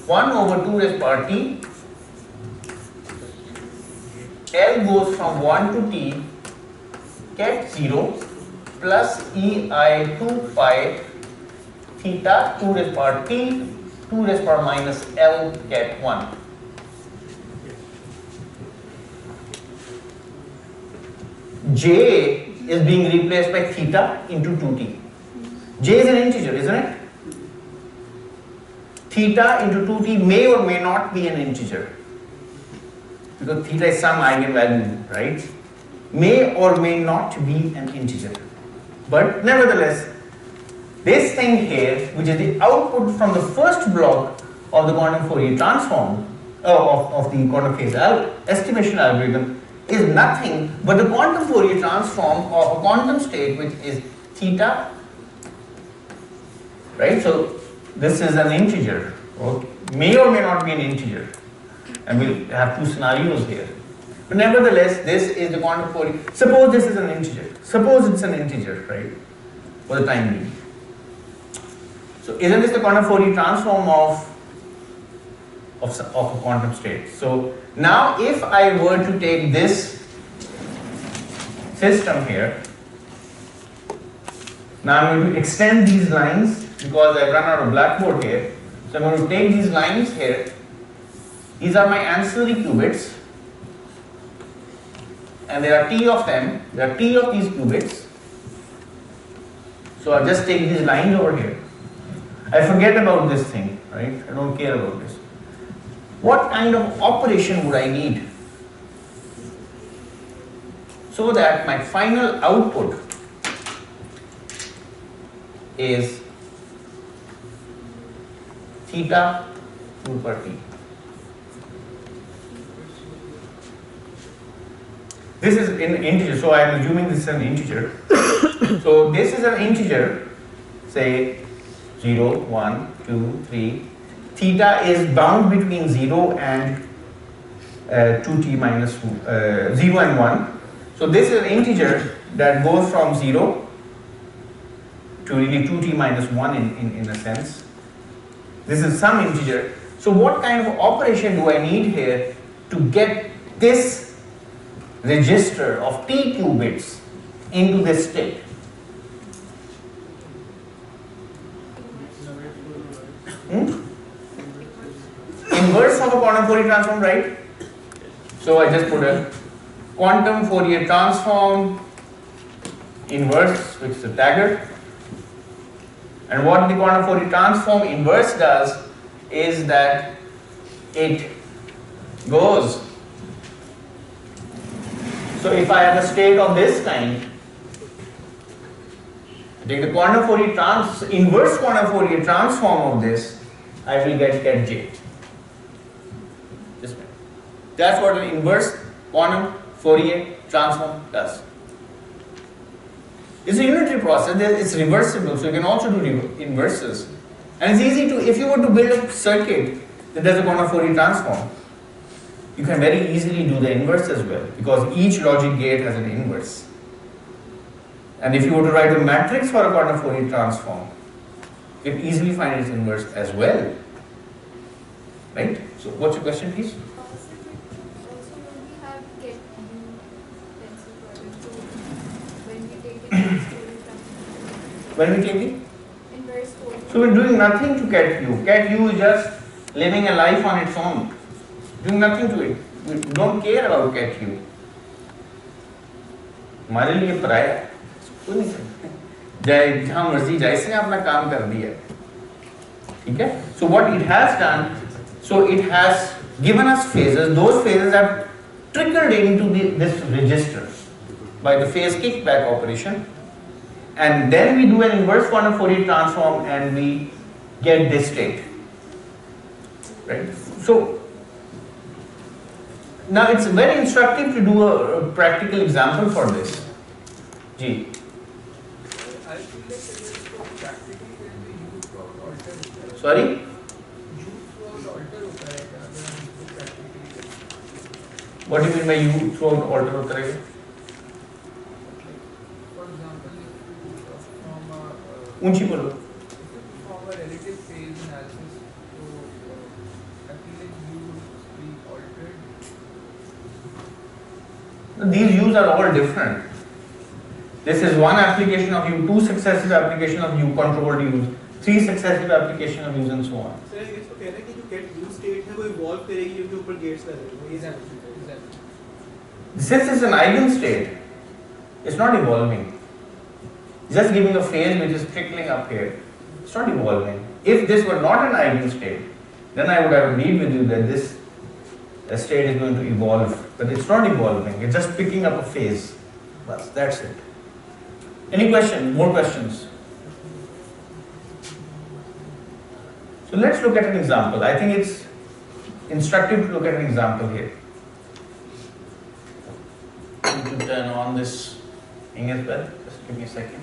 1 over 2 raised power t. L goes from 1 to t, ket 0 plus ei 2 pi theta 2 raised power t 2 raised power minus L ket 1. J is being replaced by theta into 2t. J is an integer, isn't it? theta into 2t may or may not be an integer, because theta is some eigenvalue, right? May or may not be an integer. But nevertheless, this thing here, which is the output from the first block of the quantum Fourier transform, of the quantum phase estimation algorithm, is nothing but the quantum Fourier transform of a quantum state which is theta, right? So this is an integer, okay? May or may not be an integer, and we'll have two scenarios here. But nevertheless, this is the quantum Fourier. Suppose this is an integer. Suppose it's an integer, right? For the time being. So isn't this the quantum Fourier transform of a quantum state? So now if I were to take this system here, now I'm going to extend these lines because I've run out of blackboard here. So I'm going to take these lines here. These are my ancillary qubits, and there are t of them. There are t of these qubits. So I'll just take these lines over here. I forget about this thing, right? I don't care about this. What kind of operation would I need so that my final output is theta 2 per t? This is an integer, so I am assuming this is an integer. So this is an integer, say 0, 1, 2, 3. Theta is bound between 0 and 2t minus 0 and 1. So this is an integer that goes from 0 to really 2t minus 1 in a sense. This is some integer. So what kind of operation do I need here to get this register of t qubits into this state? Inverse of a quantum Fourier transform, right? So I just put a quantum Fourier transform inverse, which is a dagger. And what the quantum Fourier transform inverse does is that it goes. So if I have a state of this kind, I take the quantum Fourier inverse quantum Fourier transform of this, I will get j. That's what an inverse quantum Fourier transform does. It's a unitary process, it's reversible, so you can also do inverses. And it's easy to, if you were to build a circuit that does a quantum Fourier transform, you can very easily do the inverse as well, because each logic gate has an inverse. And if you were to write a matrix for a quantum Fourier transform, you can easily find its inverse as well. Right? So what's your question, please? When we take it? Inverse Fourier. So we're doing nothing to cat u. Cat u is just living a life on its own. Doing nothing to it. We don't care about cat u. हमारे लिए पराया है, कोई नहीं सकता, जाए जहाँ मर्जी जाए, इसने अपना काम कर दिया, ठीक है? So what it has done, so it has given us phases. Those phases have trickled into this register by the phase kickback operation, and then we do an inverse quantum Fourier transform and we get this state, right? So now it's very instructive to do a practical example for this. Ji. Sorry? What do you mean by you throughout alter hota rahega? ऊंची बोलो. From a relative phase analysis, so I feel like views be altered. These views are all different. This is one application of U, two successive application of U, controlled use, three successive application of use, and so on. Sir इसको कह रहे हैं कि जो get new state है वो evolve करेगी उनके ऊपर गेट्स लगेंगे. Since it's an eigenstate, it's not evolving. Just giving a phase which is trickling up here. It's not evolving. If this were not an eigenstate, then I would have agreed with you that this state is going to evolve, but it's not evolving, it's just picking up a phase. That's it. Any questions? More questions? So let's look at an example. I think it's instructive to look at an example here. I need to turn on this thing as well. Just give me a second.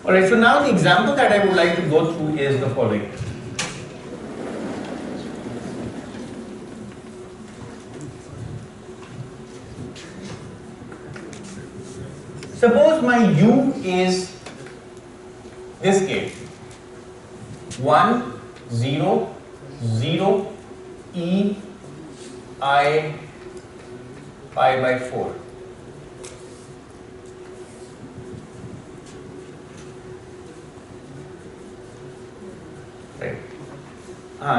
Alright, so now the example that I would like to go through is the following. Suppose my U is this gate 1, 0, 0, E, I, pi by 4.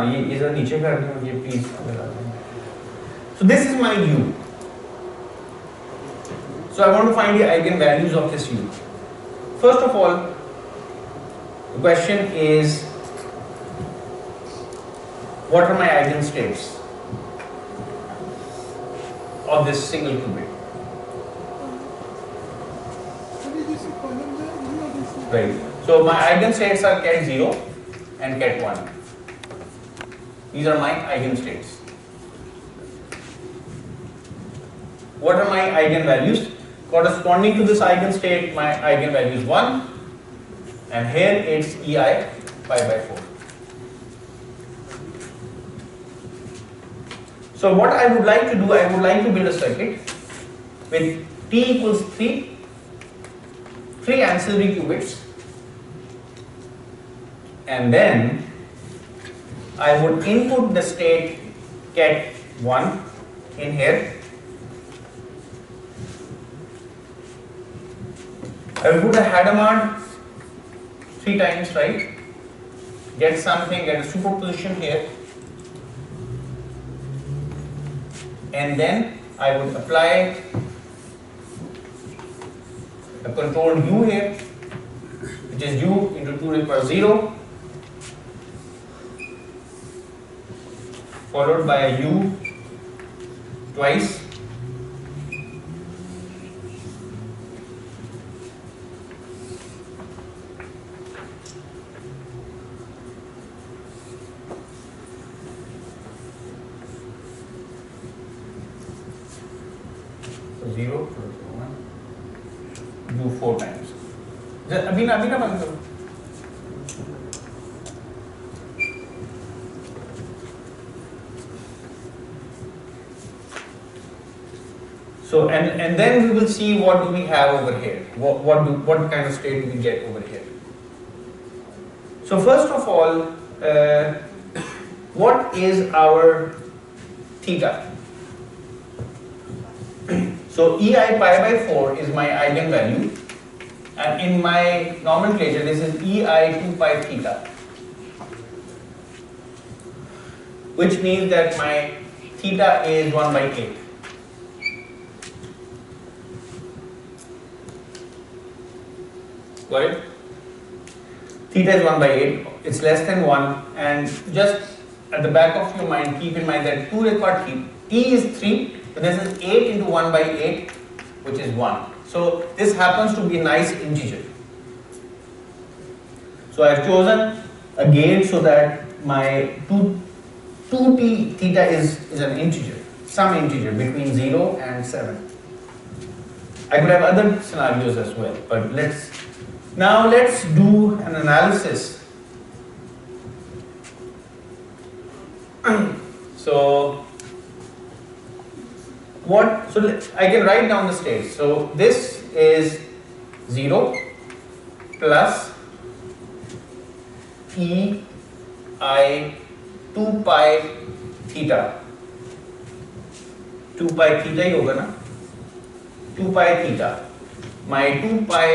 ये जरा नीचे कर दो ये please. So this is my U. So I want to find the eigenvalues of this U. First of all, the question is, what are my eigenstates of this single qubit? Right. So my eigenstates are ket 0 and ket 1. These are my eigenstates. What are my eigenvalues? Corresponding to this eigenstate, my eigenvalue is 1, and here it's EI pi by 4. So what I would like to do, I would like to build a circuit with T equals 3 ancillary qubits, and then I would input the state ket 1 in here. I will put a Hadamard 3 times, right? Get something, get a superposition here. And then I would apply a controlled U here, which is U into 2 to the power 0. Followed by a U twice. So 0, 1, U 4 times. अभी ना बंद करो. So and then we will see what do we have over here. What kind of state do we get over here? So first of all, what is our theta? So EI pi by 4 is my eigenvalue, and in my nomenclature this is EI 2 pi theta, which means that my theta is 1 by 8. Got it? Theta is 1 by 8, it's less than 1, and just at the back of your mind keep in mind that 2 to the power t is 3, so this is 8 into 1 by 8, which is 1. So this happens to be a nice integer. So I have chosen a gate so that my 2t theta is an integer, some integer between 0 and 7. I could have other scenarios as well, but let's do an analysis. So I can write down the states. So this is 0 plus E I 2 pi theta, 2 pi theta ही होगा ना, 2 pi theta. My 2 pi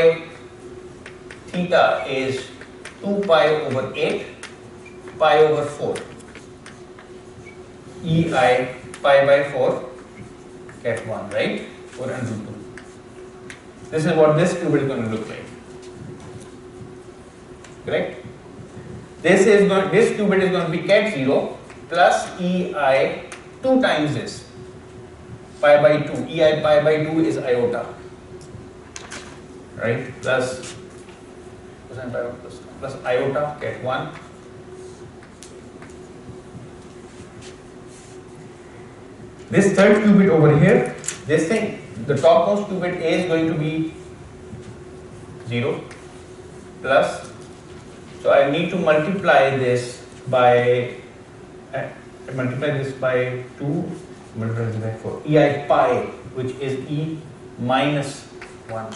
theta is 2 pi over 8 pi over 4. EI pi by 4 get 1, right? 4 and root 2. This is what this qubit is going to look like. Correct? This qubit is going to be ket 0 plus EI 2 times this. Pi by 2. EI pi by 2 is iota. Right? Plus iota ket 1. This third qubit over here, this thing, the topmost qubit is going to be 0 plus, so I need to multiply this by 2, multiply this by 4, EI pi, which is E minus 1.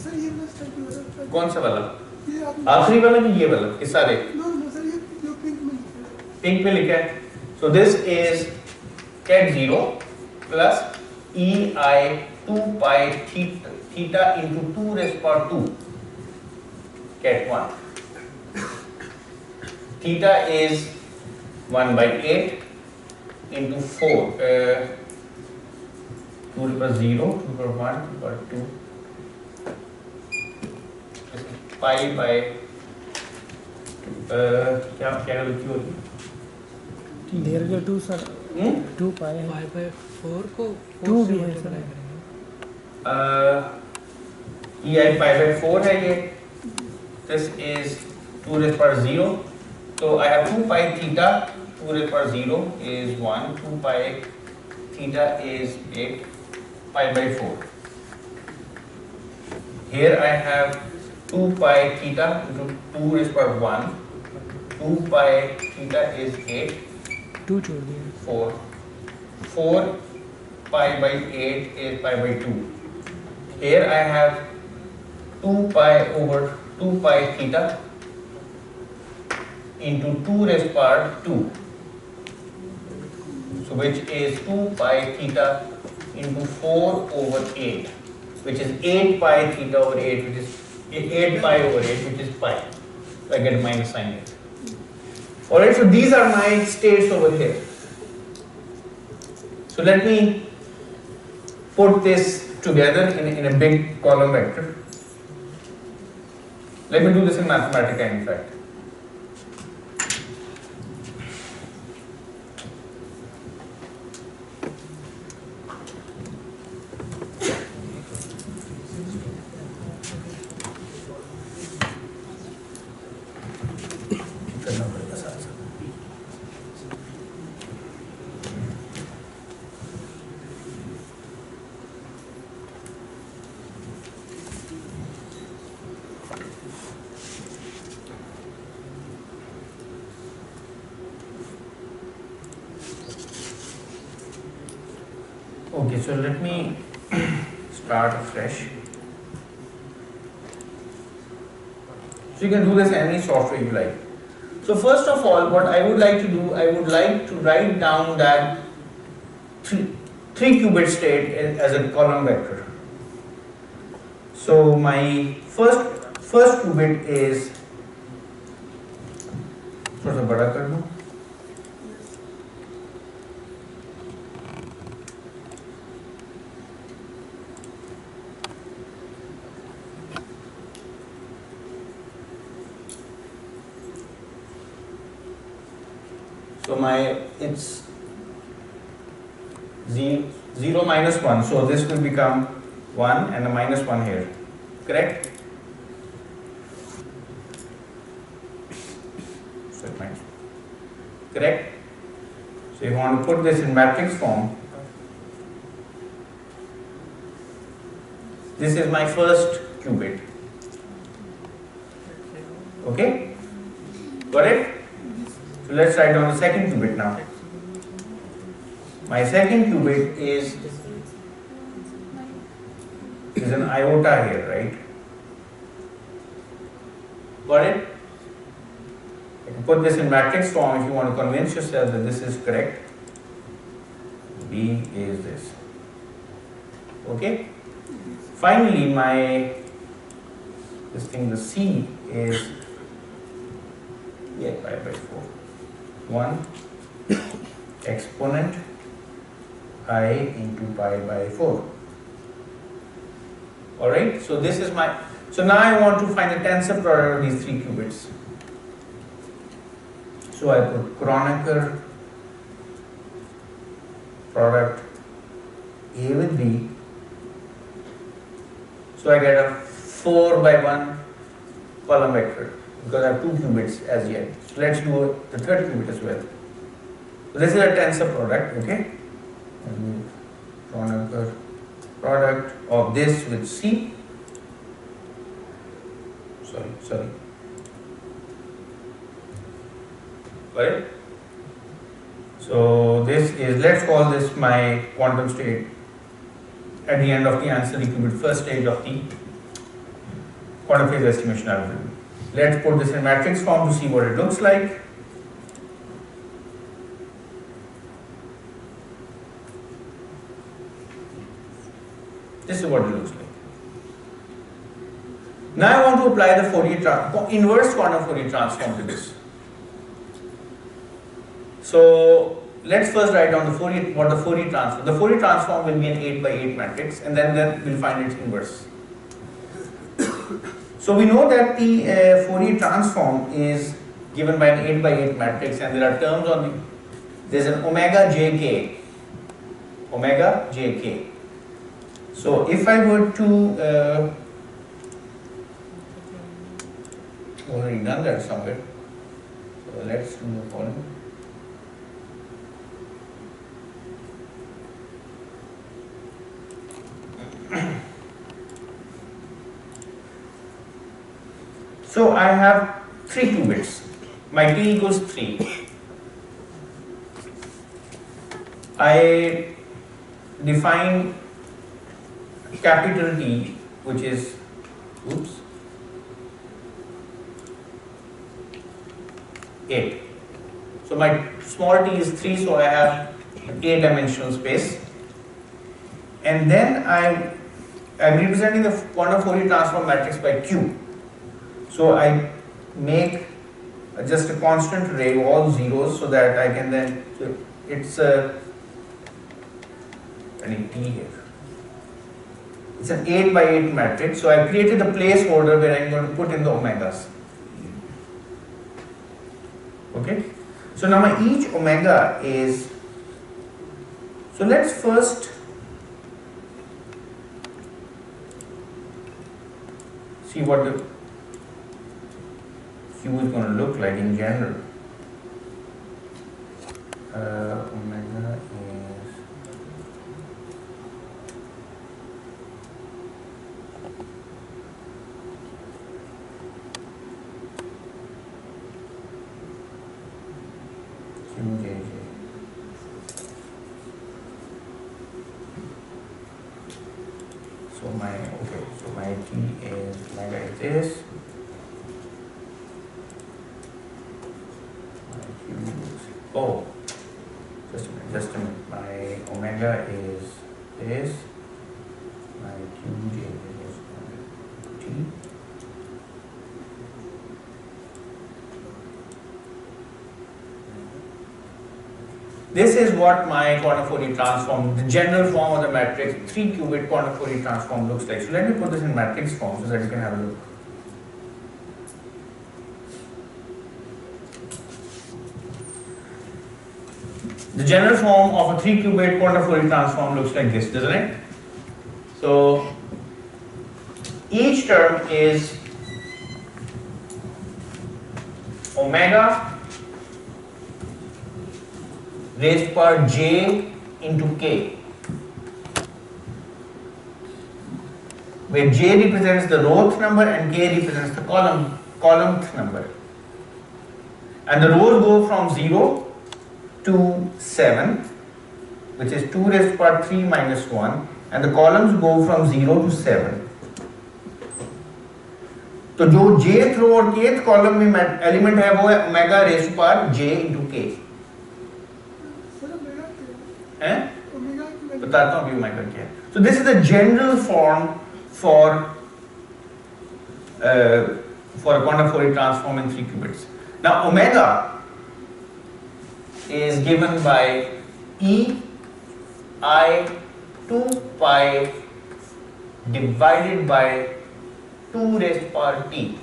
Sir ये वाला step जो है कौन सा वाला? ये आपने आखिरी वाला कि ये वाला? किस सारे? नो नो सर ये जो पिंक में लिखा है पिंक में लिखा है. So this is ket 0 plus EI 2 pi theta into 2 raised power 2 ket 1. Theta is 1 by 8 into 4. 2 to the power 0, 2 to the power 1, 2 to the power 2. Pi by क्या गलती हो रही है? देर के 2 सर 2 पाए हैं 5 by 4 को 2 4 भी से है multiply सर करेंगे. EI pi by 4 है ये. This is 2 raised power 0. So I have 2 pi theta. 2 raised power 0 is 1. 2 pi theta is 8 pi by 4. Here I have 2 pi theta into 2 raised power 1. 2 pi theta is 8. 2 छोड़ दिए 4. 4 pi by 8 is pi by 2. Here I have 2 pi over 2 pi theta into 2 raised power 2. So which is 2 pi theta into 4 over 8, which is 8 pi theta over 8, which is 8 pi over 8, which is pi. So I get minus sign here. Alright, so these are my states over here. So let me put this together in a big column vector. Let me do this in Mathematica, in fact. Okay, so let me start afresh. So you can do this in any software you like. So first of all, what I would like to do, I would like to write down that 3 qubit state as a column vector. So my first qubit is, थोड़ा सा बड़ा कर दूं. So it's 0 minus 1. So this will become 1 and a minus 1 here. Correct? So minus 1. Correct? So you want to put this in matrix form. This is my first qubit. Okay? Got it? So let's write down the second qubit now. My second qubit is an iota here, right? Got it? You can put this in matrix form if you want to convince yourself that this is correct. B is this. Okay? Finally, this thing, the C is pi by 4. 1 exponent I into pi by 4. Alright, so this is so now I want to find the tensor product of these 3 qubits. So I put Kronecker product A with B. So I get a 4 by 1 column vector because I have 2 qubits as yet. So let's do the third qubit as well. So this is a tensor product, okay? And Kronecker product of this with C. Sorry. Got it? So this is, let's call this my quantum state at the end of the ancillary qubit, first stage of the quantum phase estimation algorithm. Let's put this in matrix form to see what it looks like. This is what it looks like. Now I want to apply the inverse quantum Fourier transform to this. So let's first write down the Fourier transform. The Fourier transform will be an 8 by 8 matrix, and then we'll find its inverse. So we know that the Fourier transform is given by an 8 by 8 matrix, and there are terms on there's an omega jk. So if I were to already done that somewhere. So let's do the following. So I have 3 qubits. My t equals 3. I define capital T, which is, oops, 8. So my small t is 3, so I have 8-dimensional space. And then I'm representing the quantum Fourier transform matrix by Q. So I make just a constant array of all zeros so that I can then, so it's I need t here. It's an 8 by 8 matrix, so I created a placeholder where I'm going to put in the omegas. Okay, so now my each omega is, so let's first see what the Q is going to look like in general. Omega is, QJJ. So my T is omega is this. My Q is, just a minute. My omega is this. My QJ is T. This is what my quantum Fourier transform, the general form of the matrix, 3-qubit quantum Fourier transform looks like. So let me put this in matrix form so that you can have a look. The general form of a 3-qubit quantum Fourier transform looks like this, doesn't it? So each term is omega raised power j into k, where j represents the rows number and k represents the column number. And the rows go from 0 to 7, which is 2 raised to power 3 minus 1, and the columns go from 0 to 7. तो जो jth रो और kth column में element है वो है omega raise to power j into k sir omega क्या है, omega की बताता हूँ अभी ओमेगा क्या है. So this is the general form for a quantum Fourier transform in 3 qubits. Now omega is given by e I 2 pi divided by 2 raised to power t.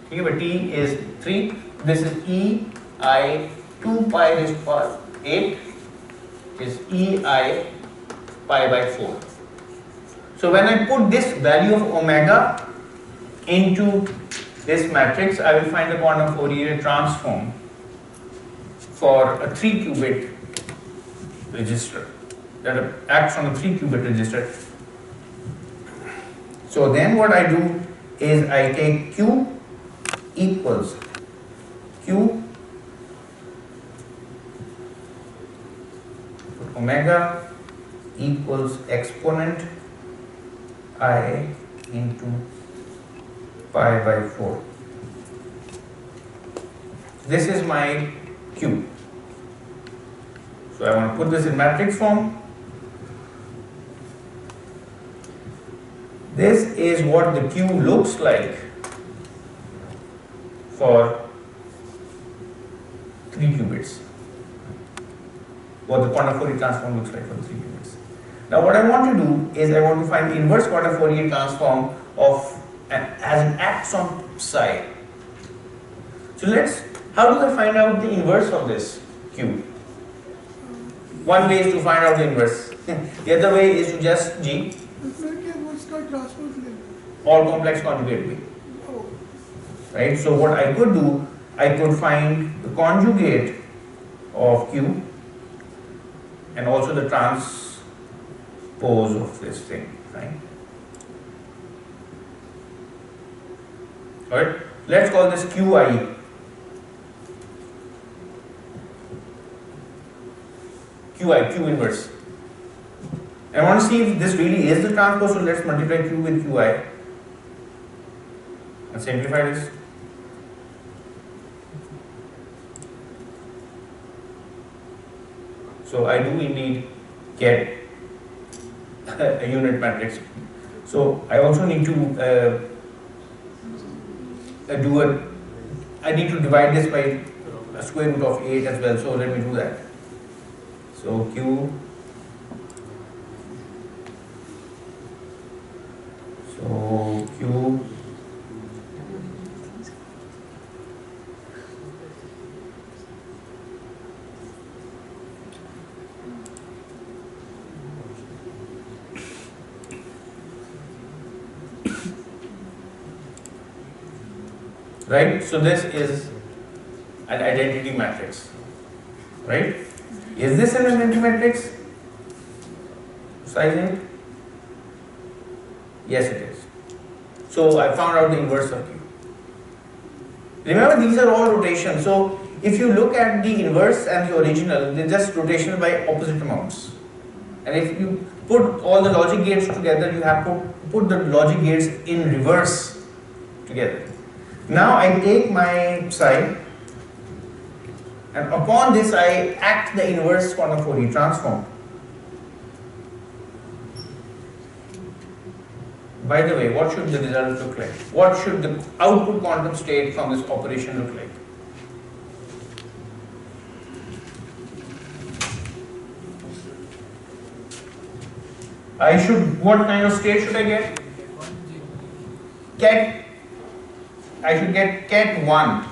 Okay, but t is 3. This is e I 2 pi raised to power 8 is e I pi by 4. So when I put this value of omega into this matrix, I will find the quantum Fourier transform for a 3 qubit register that acts on a 3 qubit register. So then what I do is I take q equals q omega equals exponent I into pi by 4. This is my q. So I want to put this in matrix form. This is what the q looks like for 3 qubits. What the quantum Fourier transform looks like for 3 qubits. Now what I want to do is I want to find the inverse quantum Fourier transform of as it acts on psi. So how do I find out the inverse of this q? One way is to find out the inverse. The other way is to just G, फिर क्या वो इसका transpose लेना all complex conjugate B. O Right? So what I could do, I could find the conjugate of Q and also the transpose of this thing. Right? Alright? Let's call this QI. QI, Q inverse. I want to see if this really is the transpose, so let's multiply Q with QI and simplify this. So I do indeed get a unit matrix. So I also need to I need to divide this by a square root of 8 as well, so let me do that. So Q, right? So this is an identity matrix, right? Is this an identity matrix? Size 8? Yes, it is. So I found out the inverse of Q. Remember, these are all rotations. So if you look at the inverse and the original, they're just rotational by opposite amounts. And if you put all the logic gates together, you have to put the logic gates in reverse together. Now I take my psi, and upon this I act the inverse quantum Fourier transform. By the way, what should the result look like? What should the output quantum state from this operation look like? What kind of state should I get? I should get ket 1.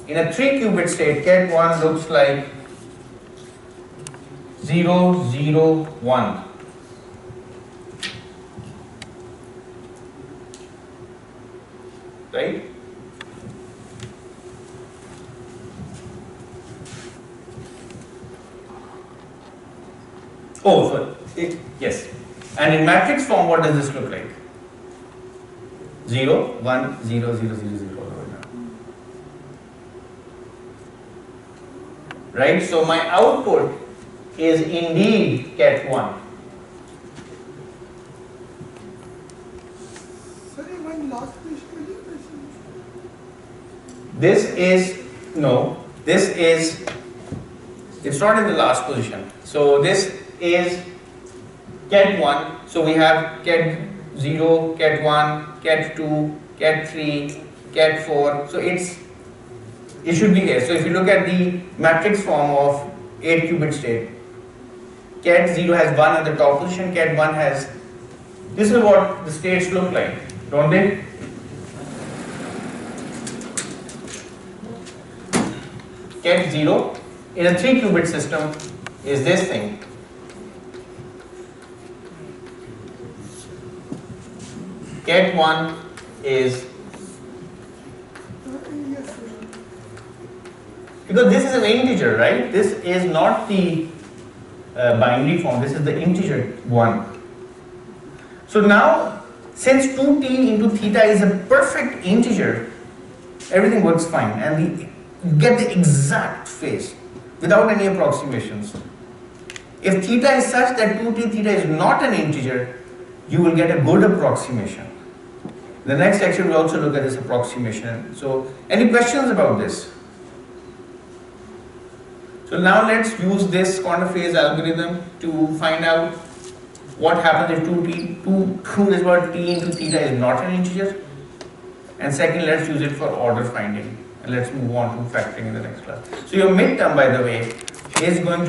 In a 3 qubit state, ket 1 looks like 0, 0, 1. Right? Oh, sorry. Yes. And in matrix form, what does this look like? 0, 1, 0, 0, 0, 0. Right? So my output is indeed ket 1. one last position will be question. This is, no, this is, it's not in the last position. So this is ket 1, so we have ket 0, ket 1, ket 2, ket 3, ket 4, so it should be here. So if you look at the matrix form of 8 qubit state, ket 0 has 1 at the top position, ket 1 has, this is what the states look like, don't they? Ket 0 in a 3 qubit system is this thing. Ket 1 is, Yes, sir. because this is an integer, right? This is not the binary form, this is the integer 1. So now, since 2t into theta is a perfect integer, everything works fine and you get the exact phase without any approximations. If theta is such that 2t theta is not an integer, you will get a good approximation. The next lecture will also look at this approximation. So, any questions about this? So now let's use this corner phase algorithm to find out what happens if 2 is what t into theta is not an integer. And second, let's use it for order finding. And let's move on to factoring in the next class. So your midterm, by the way, is going to